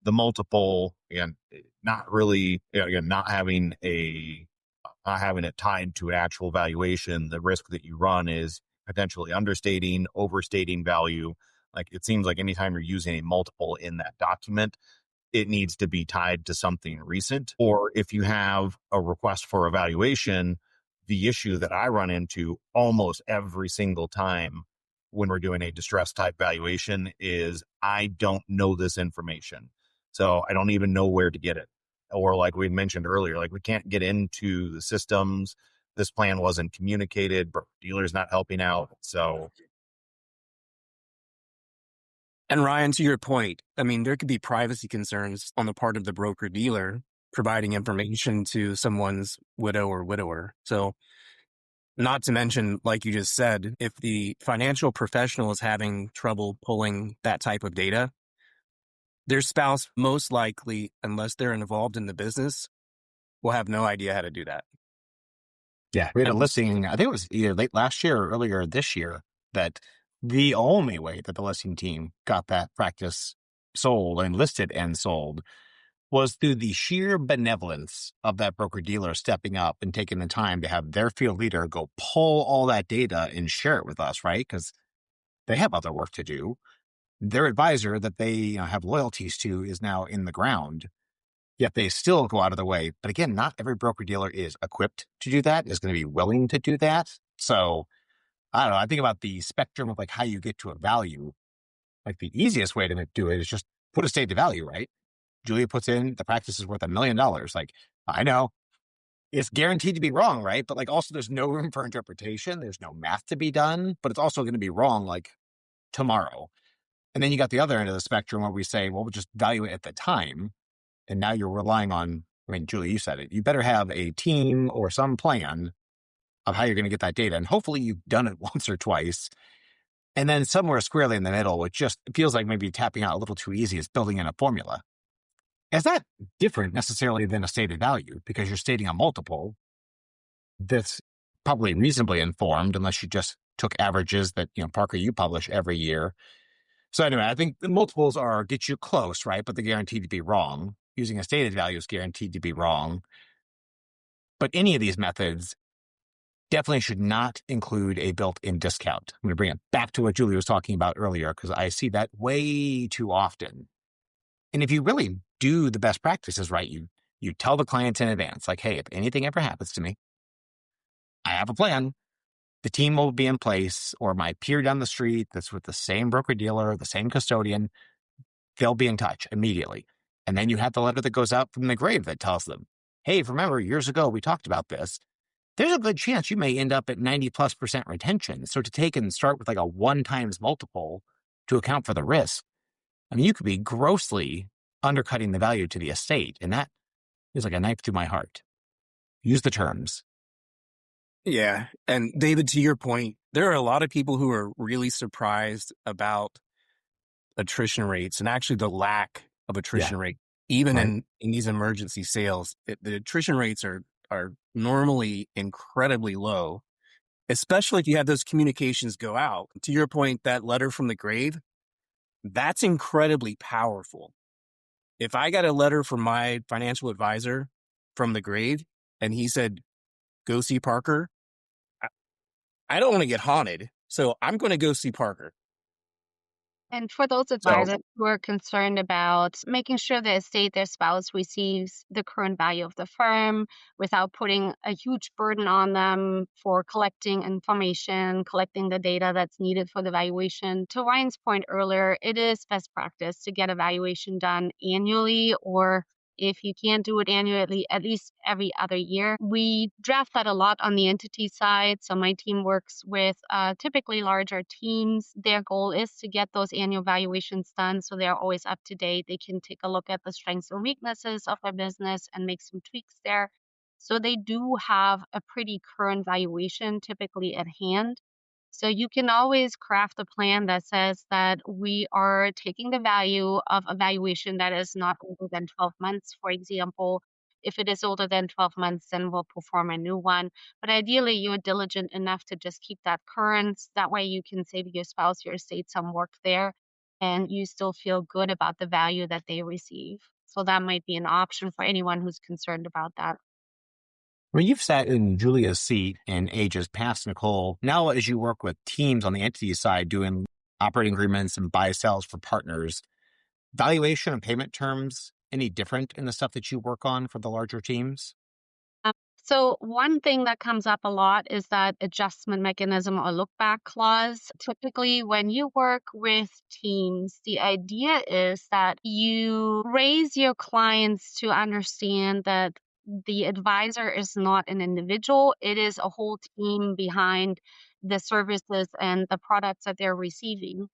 the multiple, and not really, again, not having it tied to an actual valuation. The risk that you run is potentially understating, overstating value. Like, it seems like anytime you're using a multiple in that document, it needs to be tied to something recent. Or if you have a request for evaluation, the issue that I run into almost every single time when we're doing a distress type valuation is I don't know this information. So I don't even know where to get it. Or like we mentioned earlier, like we can't get into the systems. This plan wasn't communicated, but dealer's not helping out. So. And Ryan, to your point, I mean, there could be privacy concerns on the part of the broker dealer providing information to someone's widow or widower. So not to mention, like you just said, if the financial professional is having trouble pulling that type of data, their spouse most likely, unless they're involved in the business, will have no idea how to do that. Yeah, we had a listing, I think it was either late last year or earlier this year, that the only way that the listing team got that practice sold and listed and sold was through the sheer benevolence of that broker dealer stepping up and taking the time to have their field leader go pull all that data and share it with us, right? Because they have other work to do. Their advisor that they have loyalties to is now in the ground, yet they still go out of the way. But again, not every broker dealer is equipped to do that, is going to be willing to do that. So I don't know. I think about the spectrum of like how you get to a value. Like the easiest way to do it is just put a stated value, right? Julia puts in the practice is worth $1 million. Like, I know it's guaranteed to be wrong, right? But like also there's no room for interpretation. There's no math to be done, but it's also going to be wrong like tomorrow. And then you got the other end of the spectrum where we say, well, we'll just value it at the time. And now you're relying on, I mean, Julie, you said it. You better have a team or some plan of how you're going to get that data. And hopefully you've done it once or twice. And then somewhere squarely in the middle, which just feels like maybe tapping out a little too easy, is building in a formula. Is that different necessarily than a stated value? Because you're stating a multiple that's probably reasonably informed, unless you just took averages that, Parker, you publish every year. So anyway, I think the multiples get you close, right? But they're guaranteed to be wrong. Using a stated value is guaranteed to be wrong. But any of these methods definitely should not include a built-in discount. I'm going to bring it back to what Julie was talking about earlier, because I see that way too often. And if you really do the best practices right, you tell the clients in advance, like, hey, if anything ever happens to me, I have a plan. The team will be in place, or my peer down the street that's with the same broker dealer, the same custodian, they'll be in touch immediately. And then you have the letter that goes out from the grave that tells them, hey, remember years ago we talked about this. There's a good chance you may end up at 90+% retention. So to take and start with like a 1x multiple to account for the risk, I mean, you could be grossly undercutting the value to the estate. And that is like a knife through my heart. Use the terms. Yeah. And David, to your point, there are a lot of people who are really surprised about attrition rates and actually the lack of attrition rate, even in these emergency sales. The attrition rates are normally incredibly low, especially if you have those communications go out. To your point, that letter from the grave, that's incredibly powerful. If I got a letter from my financial advisor from the grave and he said, go see Parker, I don't want to get haunted. So I'm going to go see Parker. And for those So, advisors who are concerned about making sure the estate their spouse receives the current value of the firm without putting a huge burden on them for collecting information, collecting the data that's needed for the valuation. To Ryan's point earlier, it is best practice to get a valuation done annually, or if you can't do it annually, at least every other year. We draft that a lot on the entity side. So my team works with typically larger teams. Their goal is to get those annual valuations done so they're always up to date. They can take a look at the strengths and weaknesses of their business and make some tweaks there. So they do have a pretty current valuation typically at hand. So you can always craft a plan that says that we are taking the value of a valuation that is not older than 12 months, for example. If it is older than 12 months, then we'll perform a new one. But ideally, you're diligent enough to just keep that current. That way you can save your spouse, your estate some work there, and you still feel good about the value that they receive. So that might be an option for anyone who's concerned about that. Well, you've sat in Julia's seat in ages past, Nicole. Now, as you work with teams on the entity side doing operating agreements and buy sells for partners, valuation and payment terms, any different in the stuff that you work on for the larger teams? So one thing that comes up a lot is that adjustment mechanism or look back clause. Typically, when you work with teams, the idea is that you raise your clients to understand that the advisor is not an individual. It is a whole team behind the services and the products that they're receiving,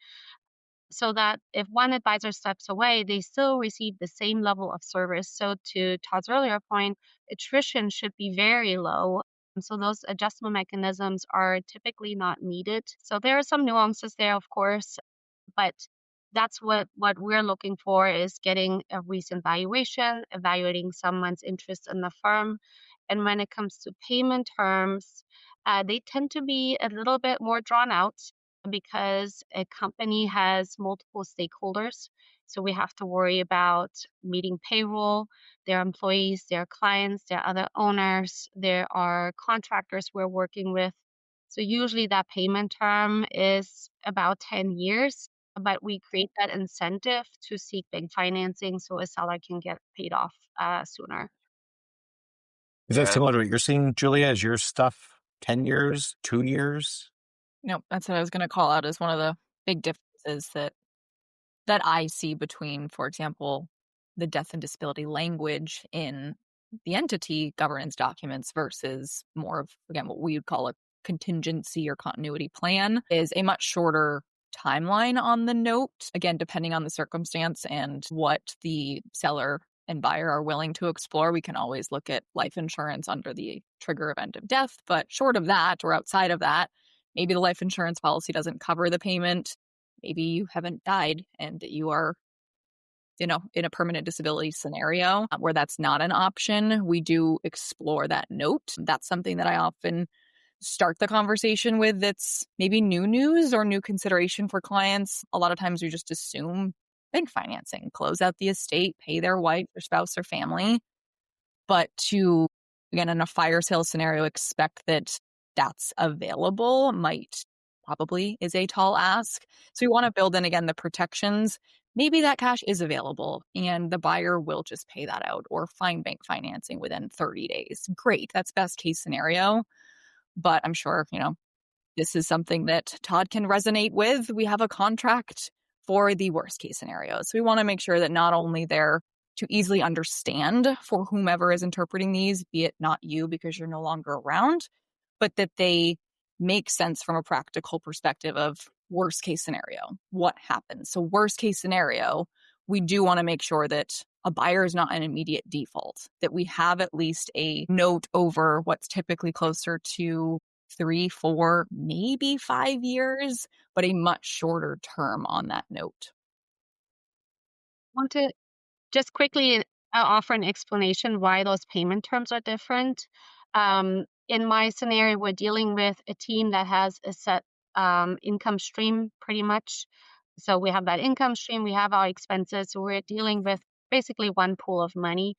so that if one advisor steps away, they still receive the same level of service. So to Todd's earlier point, attrition should be very low. And so those adjustment mechanisms are typically not needed. So there are some nuances there, of course, but that's what we're looking for, is getting a recent valuation, evaluating someone's interest in the firm. And when it comes to payment terms, they tend to be a little bit more drawn out because a company has multiple stakeholders. So we have to worry about meeting payroll, their employees, their clients, their other owners. There are contractors we're working with. So usually that payment term is about 10 years, but we create that incentive to seek bank financing so a seller can get paid off sooner. Is that similar to what you're seeing, Julia? Is your stuff 10 years, 2 years? No, that's what I was going to call out as one of the big differences that I see between, for example, the death and disability language in the entity governance documents versus more of, again, what we would call a contingency or continuity plan, is a much shorter timeline on the note, again, depending on the circumstance and what the seller and buyer are willing to explore. We can always look at life insurance under the trigger event of death, but short of that or outside of that, maybe the life insurance policy doesn't cover the payment. Maybe you haven't died and you are, in a permanent disability scenario where that's not an option. We do explore that note. That's something that I often start the conversation with that's maybe new news or new consideration for clients. A lot of times we just assume bank financing, close out the estate, pay their wife, their spouse, or family. But to, again, in a fire sale scenario, expect that that's available probably is a tall ask. So we want to build in, again, the protections. Maybe that cash is available and the buyer will just pay that out or find bank financing within 30 days. Great. That's best case scenario. But I'm sure, this is something that Todd can resonate with. We have a contract for the worst case scenario. So we want to make sure that not only they're to easily understand for whomever is interpreting these, be it not you because you're no longer around, but that they make sense from a practical perspective of worst case scenario. What happens? So worst case scenario, we do want to make sure that a buyer is not an immediate default, that we have at least a note over what's typically closer to 3, 4, maybe 5 years, but a much shorter term on that note. I want to just quickly offer an explanation why those payment terms are different. In my scenario, we're dealing with a team that has a set income stream pretty much. So we have that income stream, we have our expenses. So we're dealing with basically one pool of money.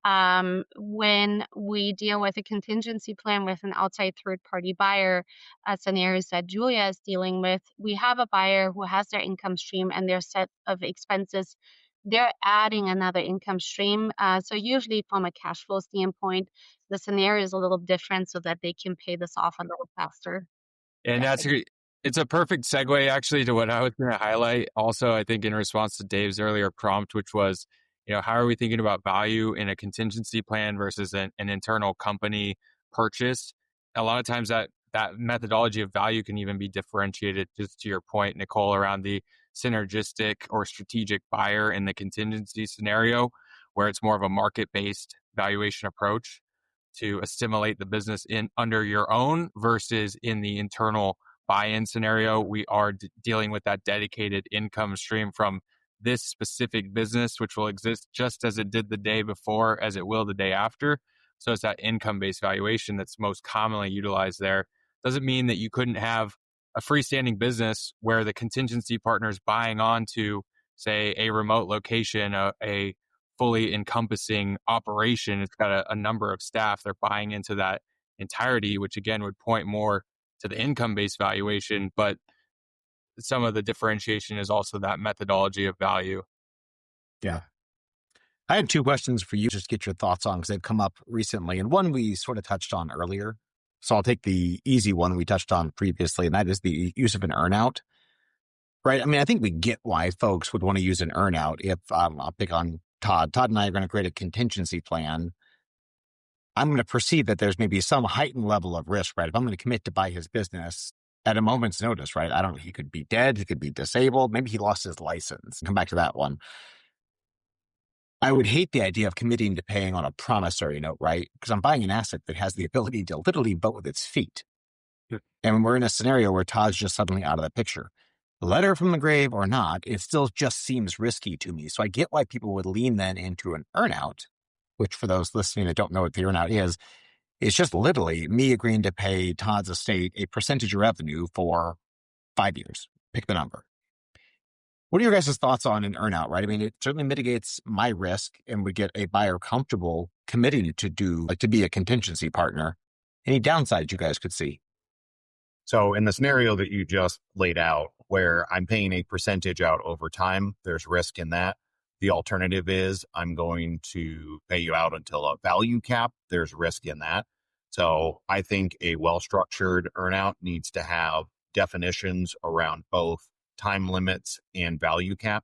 When we deal with a contingency plan with an outside third-party buyer, scenarios that Julia is dealing with, we have a buyer who has their income stream and their set of expenses. They're adding another income stream. So usually from a cash flow standpoint, the scenario is a little different so that they can pay this off a little faster. And it's a perfect segue actually to what I was going to highlight. Also, I think in response to Dave's earlier prompt, which was, how are we thinking about value in a contingency plan versus an internal company purchase? A lot of times that methodology of value can even be differentiated, just to your point, Nicole, around the synergistic or strategic buyer in the contingency scenario, where it's more of a market-based valuation approach to assimilate the business in under your own versus in the internal buy-in scenario. We are dealing with that dedicated income stream from this specific business, which will exist just as it did the day before, as it will the day after. So it's that income-based valuation that's most commonly utilized there. Doesn't mean that you couldn't have a freestanding business where the contingency partner is buying onto, say, a remote location, a fully encompassing operation. It's got a number of staff. They're buying into that entirety, which again would point more to the income-based valuation. But some of the differentiation is also that methodology of value. Yeah. I had two questions for you, just to get your thoughts on, because they've come up recently. And one we sort of touched on earlier. So I'll take the easy one we touched on previously, and that is the use of an earnout. Right? I mean, I think we get why folks would want to use an earnout. If I'll pick on Todd. Todd and I are going to create a contingency plan. I'm going to perceive that there's maybe some heightened level of risk, right? If I'm going to commit to buy his business at a moment's notice, right? He could be dead. He could be disabled. Maybe he lost his license. Come back to that one. I would hate the idea of committing to paying on a promissory note, right? Because I'm buying an asset that has the ability to literally vote with its feet. And we're in a scenario where Todd's just suddenly out of the picture. Letter from the grave or not, it still just seems risky to me. So I get why people would lean then into an earnout, which for those listening that don't know what the earnout is, it's just literally me agreeing to pay Todd's estate a percentage of revenue for 5 years. Pick the number. What are your guys' thoughts on an earnout, right? I mean, it certainly mitigates my risk and would get a buyer comfortable committing to be a contingency partner. Any downsides you guys could see? So in the scenario that you just laid out, where I'm paying a percentage out over time, there's risk in that. The alternative is I'm going to pay you out until a value cap. There's risk in that. So I think a well-structured earnout needs to have definitions around both time limits and value cap,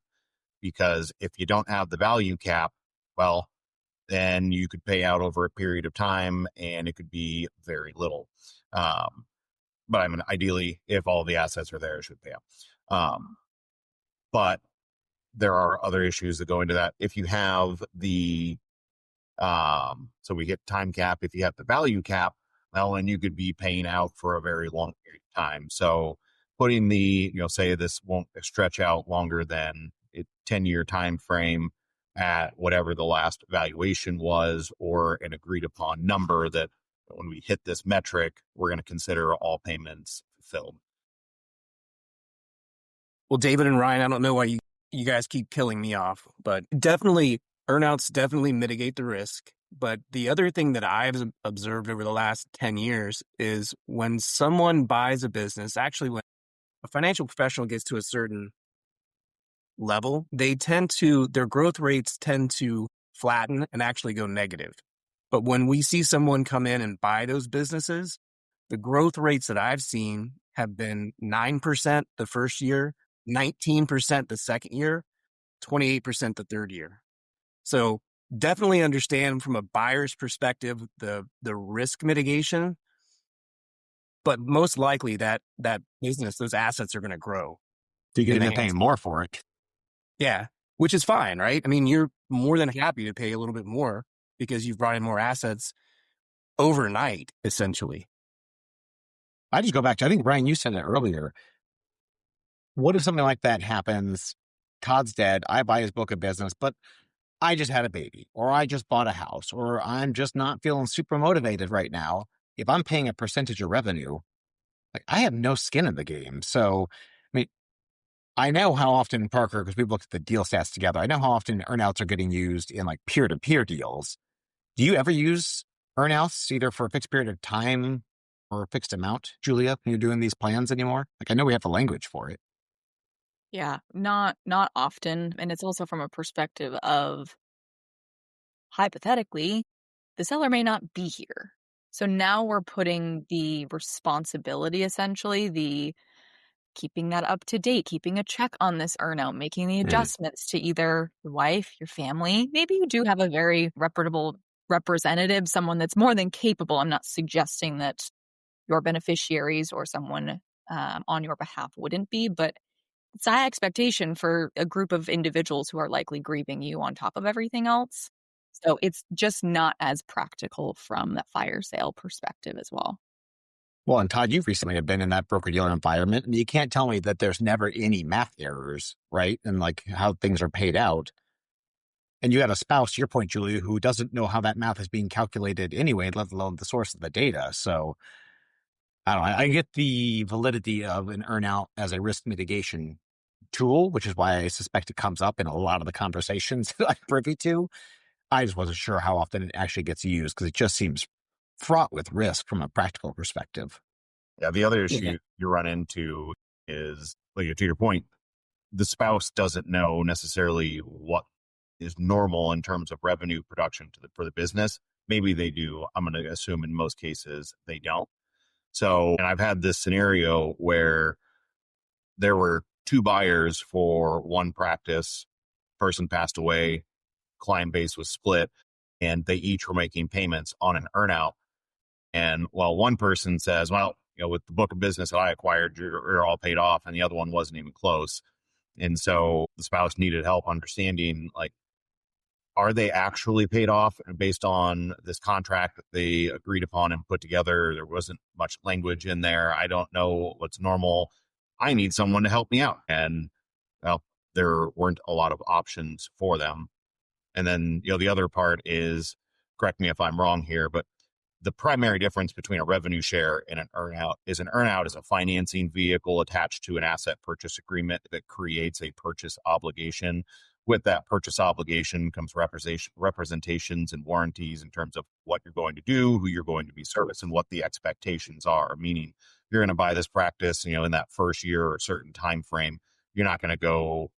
because if you don't have the value cap, well, then you could pay out over a period of time and it could be very little. But I mean, ideally, if all the assets are there, it should pay out. But there are other issues that go into that. If you have the, so we get time cap, if you have the value cap, well, then you could be paying out for a very long period of time. So putting the, say this won't stretch out longer than a 10-year time frame at whatever the last valuation was, or an agreed upon number that when we hit this metric, we're going to consider all payments fulfilled. Well, David and Ryan, I don't know why you guys keep killing me off, but definitely earnouts definitely mitigate the risk. But the other thing that I've observed over the last 10 years is when someone buys a business, actually when a financial professional gets to a certain level, their growth rates tend to flatten and actually go negative. But when we see someone come in and buy those businesses, the growth rates that I've seen have been 9% the first year, 19% the second year, 28% the third year. So definitely understand from a buyer's perspective the risk mitigation, but most likely that business, those assets are going to grow. So you get them paying more for it. Yeah, which is fine, right? I mean, you're more than happy to pay a little bit more because you've brought in more assets overnight, essentially. I just go back to, I think, Brian, you said it earlier. What if something like that happens? Todd's dead. I buy his book of business, but I just had a baby, or I just bought a house, or I'm just not feeling super motivated right now. If I'm paying a percentage of revenue, like I have no skin in the game. So, I mean, I know how often, Parker, because we've looked at the deal stats together, I know how often earnouts are getting used in like peer-to-peer deals. Do you ever use earnouts either for a fixed period of time or a fixed amount, Julia, when you're doing these plans anymore? Like, I know we have the language for it. Yeah, not often. And it's also from a perspective of, hypothetically, the seller may not be here. So now we're putting the responsibility, essentially, the keeping that up to date, keeping a check on this earnout, making the adjustments to either your wife, your family. Maybe you do have a very reputable representative, someone that's more than capable. I'm not suggesting that your beneficiaries or someone on your behalf wouldn't be, but it's high expectation for a group of individuals who are likely grieving you on top of everything else. So it's just not as practical from that fire sale perspective as well. Well, and Todd, you recently have been in that broker-dealer environment, and you can't tell me that there's never any math errors, right? And like how things are paid out. And you had a spouse, to your point, Julia, who doesn't know how that math is being calculated anyway, let alone the source of the data. So I don't know. I get the validity of an earnout as a risk mitigation tool, which is why I suspect it comes up in a lot of the conversations that I'm privy to. I just wasn't sure how often it actually gets used because it just seems fraught with risk from a practical perspective. Yeah, the other issue you run into is, like, to your point, the spouse doesn't know necessarily what is normal in terms of revenue production for the business. Maybe they do. I'm going to assume in most cases they don't. So, and I've had this scenario where there were two buyers for one practice, person passed away, client base was split, and they each were making payments on an earnout. And while one person says, well, with the book of business that I acquired, you're all paid off, and the other one wasn't even close. And so the spouse needed help understanding, like, are they actually paid off? And based on this contract that they agreed upon and put together, there wasn't much language in there. I don't know what's normal. I need someone to help me out. And well, there weren't a lot of options for them. And then, the other part is, correct me if I'm wrong here, but the primary difference between a revenue share and an earnout is a financing vehicle attached to an asset purchase agreement that creates a purchase obligation. With that purchase obligation comes representations and warranties in terms of what you're going to do, who you're going to be serviced, and what the expectations are. Meaning, you're going to buy this practice, in that first year or a certain time frame, you're not going to go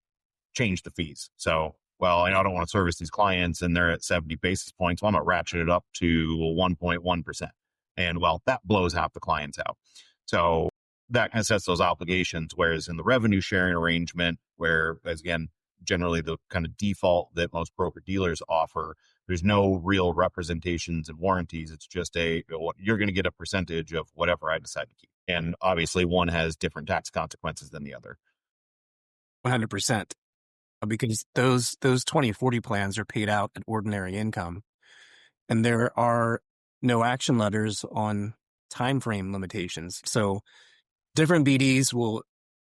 change the fees. So, well, I don't want to service these clients and they're at 70 basis points. Well, I'm going to ratchet it up to 1.1%. And well, that blows half the clients out. So that kind of sets those obligations. Whereas in the revenue sharing arrangement, where, as again, generally the kind of default that most broker dealers offer, there's no real representations and warranties. It's just you're going to get a percentage of whatever I decide to keep. And obviously one has different tax consequences than the other. 100%. Because those 2040 plans are paid out at ordinary income, and there are no action letters on time frame limitations. So different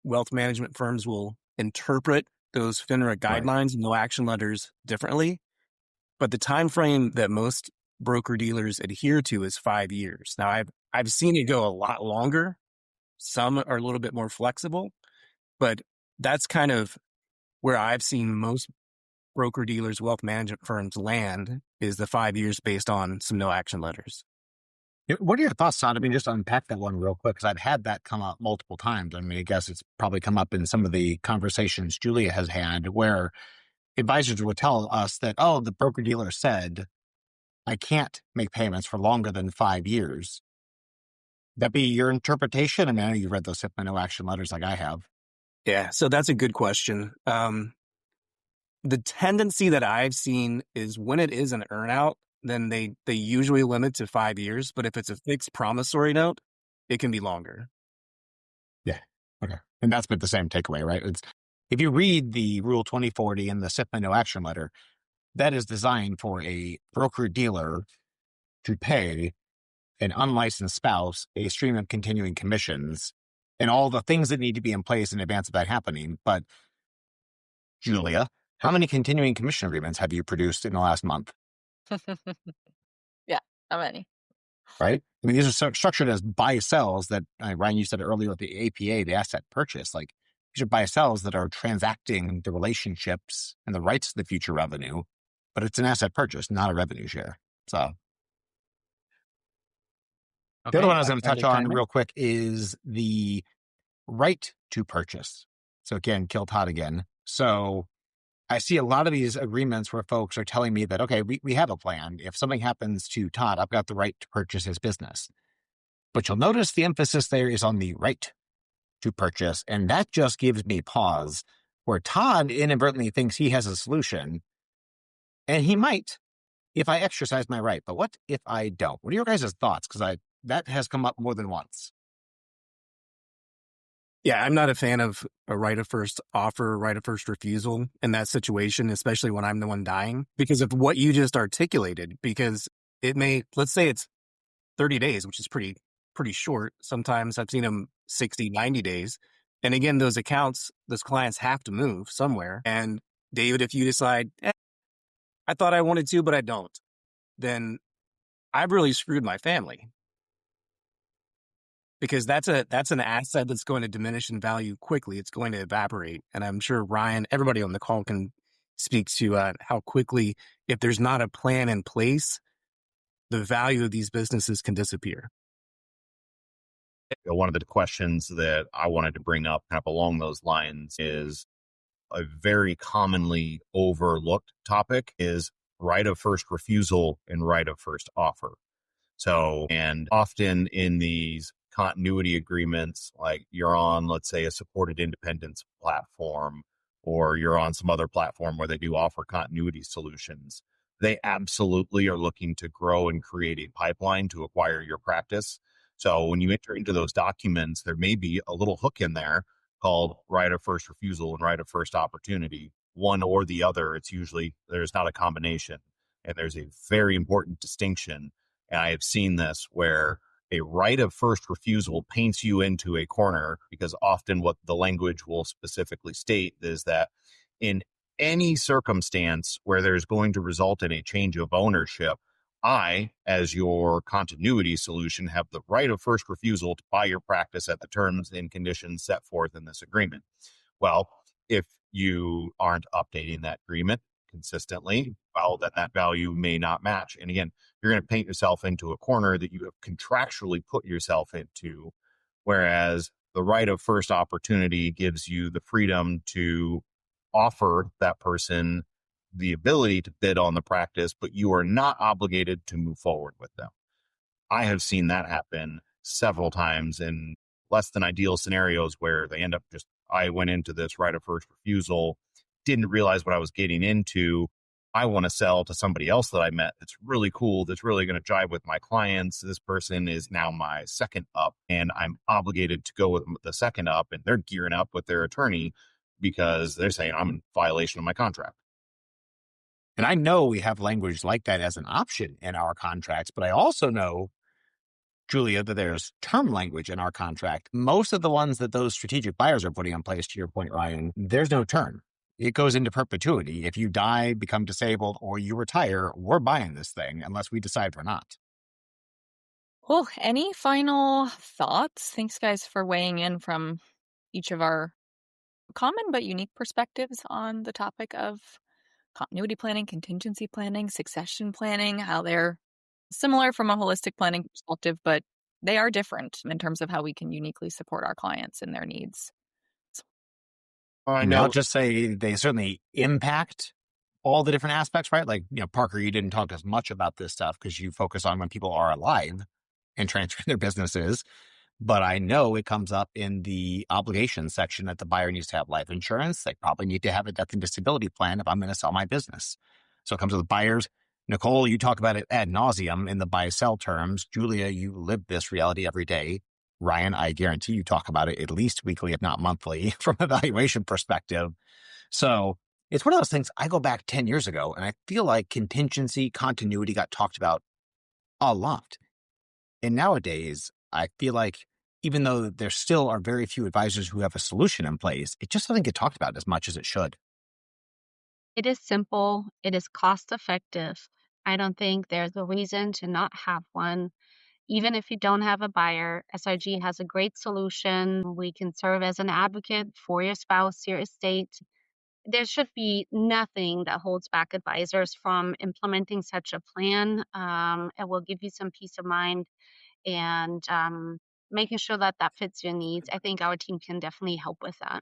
wealth management firms will interpret those FINRA guidelines, no action letters, differently. But the time frame that most broker dealers adhere to is 5 years. Now, I've seen it go a lot longer. Some are a little bit more flexible, but that's kind of where I've seen most broker dealers, wealth management firms land, is the 5 years based on some no action letters. What are your thoughts, Todd? I mean, just unpack that one real quick, because I've had that come up multiple times. I mean, I guess it's probably come up in some of the conversations Julia has had where advisors would tell us that, oh, the broker dealer said I can't make payments for longer than 5 years. That be your interpretation? I mean, I know you read those HIPAA no action letters like I have. Yeah, so that's a good question. The tendency that I've seen is when it is an earnout, then they usually limit to 5 years. But if it's a fixed promissory note, it can be longer. Yeah. Okay. And that's been the same takeaway, right? If you read the Rule 2040 and the SIPA no action letter, that is designed for a broker dealer to pay an unlicensed spouse a stream of continuing commissions and all the things that need to be in place in advance of that happening. But Julia, how many continuing commission agreements have you produced in the last month? Yeah, how many? Right? I mean, these are structured as buy-sells that, Ryan, you said it earlier with the APA, the asset purchase. Like, these These are buy-sells that are transacting the relationships and the rights to the future revenue, but it's an asset purchase, not a revenue share. So the other one I was going to touch on real quick is the right to purchase. So again, kill Todd again. So I see a lot of these agreements where folks are telling me that, okay, we have a plan. If something happens to Todd, I've got the right to purchase his business. But you'll notice the emphasis there is on the right to purchase. And that just gives me pause, where Todd inadvertently thinks he has a solution. And he might if I exercise my right. But what if I don't? What are your guys' thoughts? Because that has come up more than once. Yeah, I'm not a fan of a right of first offer, right of first refusal in that situation, especially when I'm the one dying, because of what you just articulated. Because it may, let's say it's 30 days, which is pretty short. Sometimes I've seen them 60, 90 days. And again, those accounts, those clients have to move somewhere. And David, if you decide, I thought I wanted to, but I don't, then I've really screwed my family. Because that's an asset that's going to diminish in value quickly. It's going to evaporate. And I'm sure Ryan, everybody on the call can speak to how quickly, if there's not a plan in place, the value of these businesses can disappear. One of the questions that I wanted to bring up kind of along those lines is a very commonly overlooked topic is right of first refusal and right of first offer. So, and often in these continuity agreements, like you're on, let's say, a supported independence platform, or you're on some other platform where they do offer continuity solutions, they absolutely are looking to grow and create a pipeline to acquire your practice. So when you enter into those documents, there may be a little hook in there called right of first refusal and right of first opportunity, one or the other. It's usually, there's not a combination. And there's a very important distinction. And I have seen this where a right of first refusal paints you into a corner, because often what the language will specifically state is that in any circumstance where there's going to result in a change of ownership, I, as your continuity solution, have the right of first refusal to buy your practice at the terms and conditions set forth in this agreement. Well, if you aren't updating that agreement consistently, well, then that value may not match. And again, you're going to paint yourself into a corner that you have contractually put yourself into, whereas the right of first opportunity gives you the freedom to offer that person the ability to bid on the practice, but you are not obligated to move forward with them. I have seen that happen several times in less than ideal scenarios where they end up just, I went into this right of first refusal, didn't realize what I was getting into. I want to sell to somebody else that I met that's really cool, that's really going to jive with my clients. This person is now my second up, and I'm obligated to go with the second up, and they're gearing up with their attorney because they're saying I'm in violation of my contract. And I know we have language like that as an option in our contracts, but I also know, Julia, that there's term language in our contract. Most of the ones that those strategic buyers are putting in place, to your point, Ryan, there's no term. It goes into perpetuity. If you die, become disabled, or you retire, we're buying this thing unless we decide we're not. Well, any final thoughts? Thanks, guys, for weighing in from each of our common but unique perspectives on the topic of continuity planning, contingency planning, succession planning, how they're similar from a holistic planning perspective, but they are different in terms of how we can uniquely support our clients and their needs. I And know. I'll just say they certainly impact all the different aspects, right? Like, Parker, you didn't talk as much about this stuff because you focus on when people are alive and transferring their businesses. But I know it comes up in the obligation section that the buyer needs to have life insurance. They probably need to have a death and disability plan if I'm going to sell my business. So it comes with the buyers. Nicole, you talk about it ad nauseum in the buy-sell terms. Julia, you live this reality every day. Ryan, I guarantee you talk about it at least weekly, if not monthly, from a valuation perspective. So it's one of those things. I go back 10 years ago, and I feel like contingency, continuity got talked about a lot. And nowadays, I feel like even though there still are very few advisors who have a solution in place, it just doesn't get talked about as much as it should. It is simple. It is cost effective. I don't think there's a reason to not have one. Even if you don't have a buyer, SRG has a great solution. We can serve as an advocate for your spouse, your estate. There should be nothing that holds back advisors from implementing such a plan. It will give you some peace of mind and making sure that that fits your needs. I think our team can definitely help with that.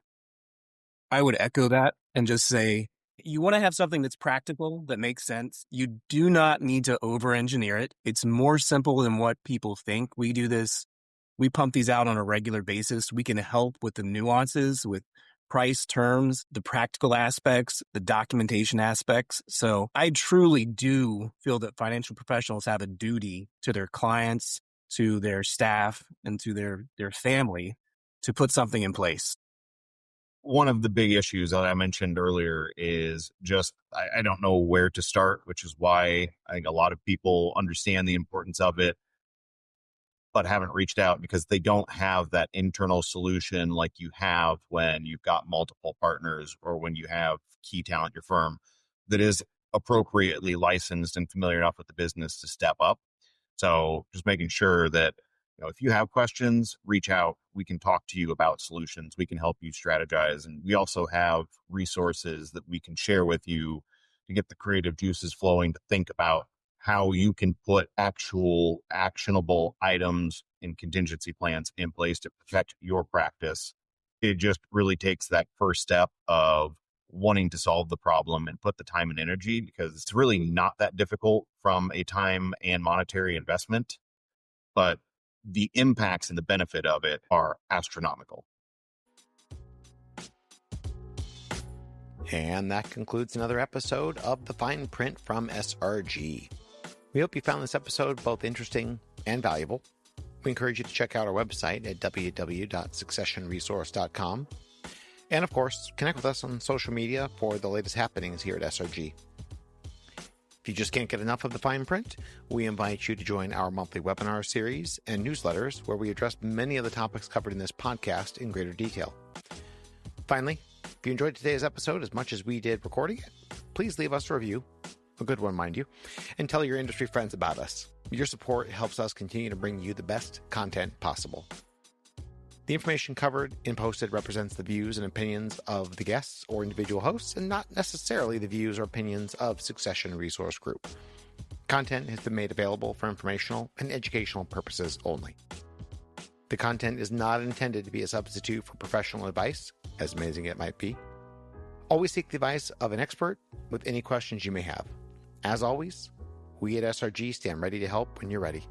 I would echo that and just say, you want to have something that's practical, that makes sense. You do not need to over-engineer it. It's more simple than what people think. We do this. We pump these out on a regular basis. We can help with the nuances, with price terms, the practical aspects, the documentation aspects. So I truly do feel that financial professionals have a duty to their clients, to their staff, and to their family to put something in place. One of the big issues that I mentioned earlier is just, I don't know where to start, which is why I think a lot of people understand the importance of it, but haven't reached out because they don't have that internal solution like you have when you've got multiple partners or when you have key talent in your firm that is appropriately licensed and familiar enough with the business to step up. So just making sure that, if you have questions, reach out. We can talk to you about solutions. We can help you strategize. And we also have resources that we can share with you to get the creative juices flowing to think about how you can put actual actionable items and contingency plans in place to protect your practice. It just really takes that first step of wanting to solve the problem and put the time and energy, because it's really not that difficult from a time and monetary investment, but the impacts and the benefit of it are astronomical. And that concludes another episode of The Fine Print from SRG. We hope you found this episode both interesting and valuable. We encourage you to check out our website at www.successionresource.com. And of course, connect with us on social media for the latest happenings here at SRG. If you just can't get enough of The Fine Print, we invite you to join our monthly webinar series and newsletters where we address many of the topics covered in this podcast in greater detail. Finally, if you enjoyed today's episode as much as we did recording it, please leave us a review, a good one, mind you, and tell your industry friends about us. Your support helps us continue to bring you the best content possible. The information covered and posted represents the views and opinions of the guests or individual hosts and not necessarily the views or opinions of Succession Resource Group. Content has been made available for informational and educational purposes only. The content is not intended to be a substitute for professional advice, as amazing it might be. Always seek the advice of an expert with any questions you may have. As always, we at SRG stand ready to help when you're ready.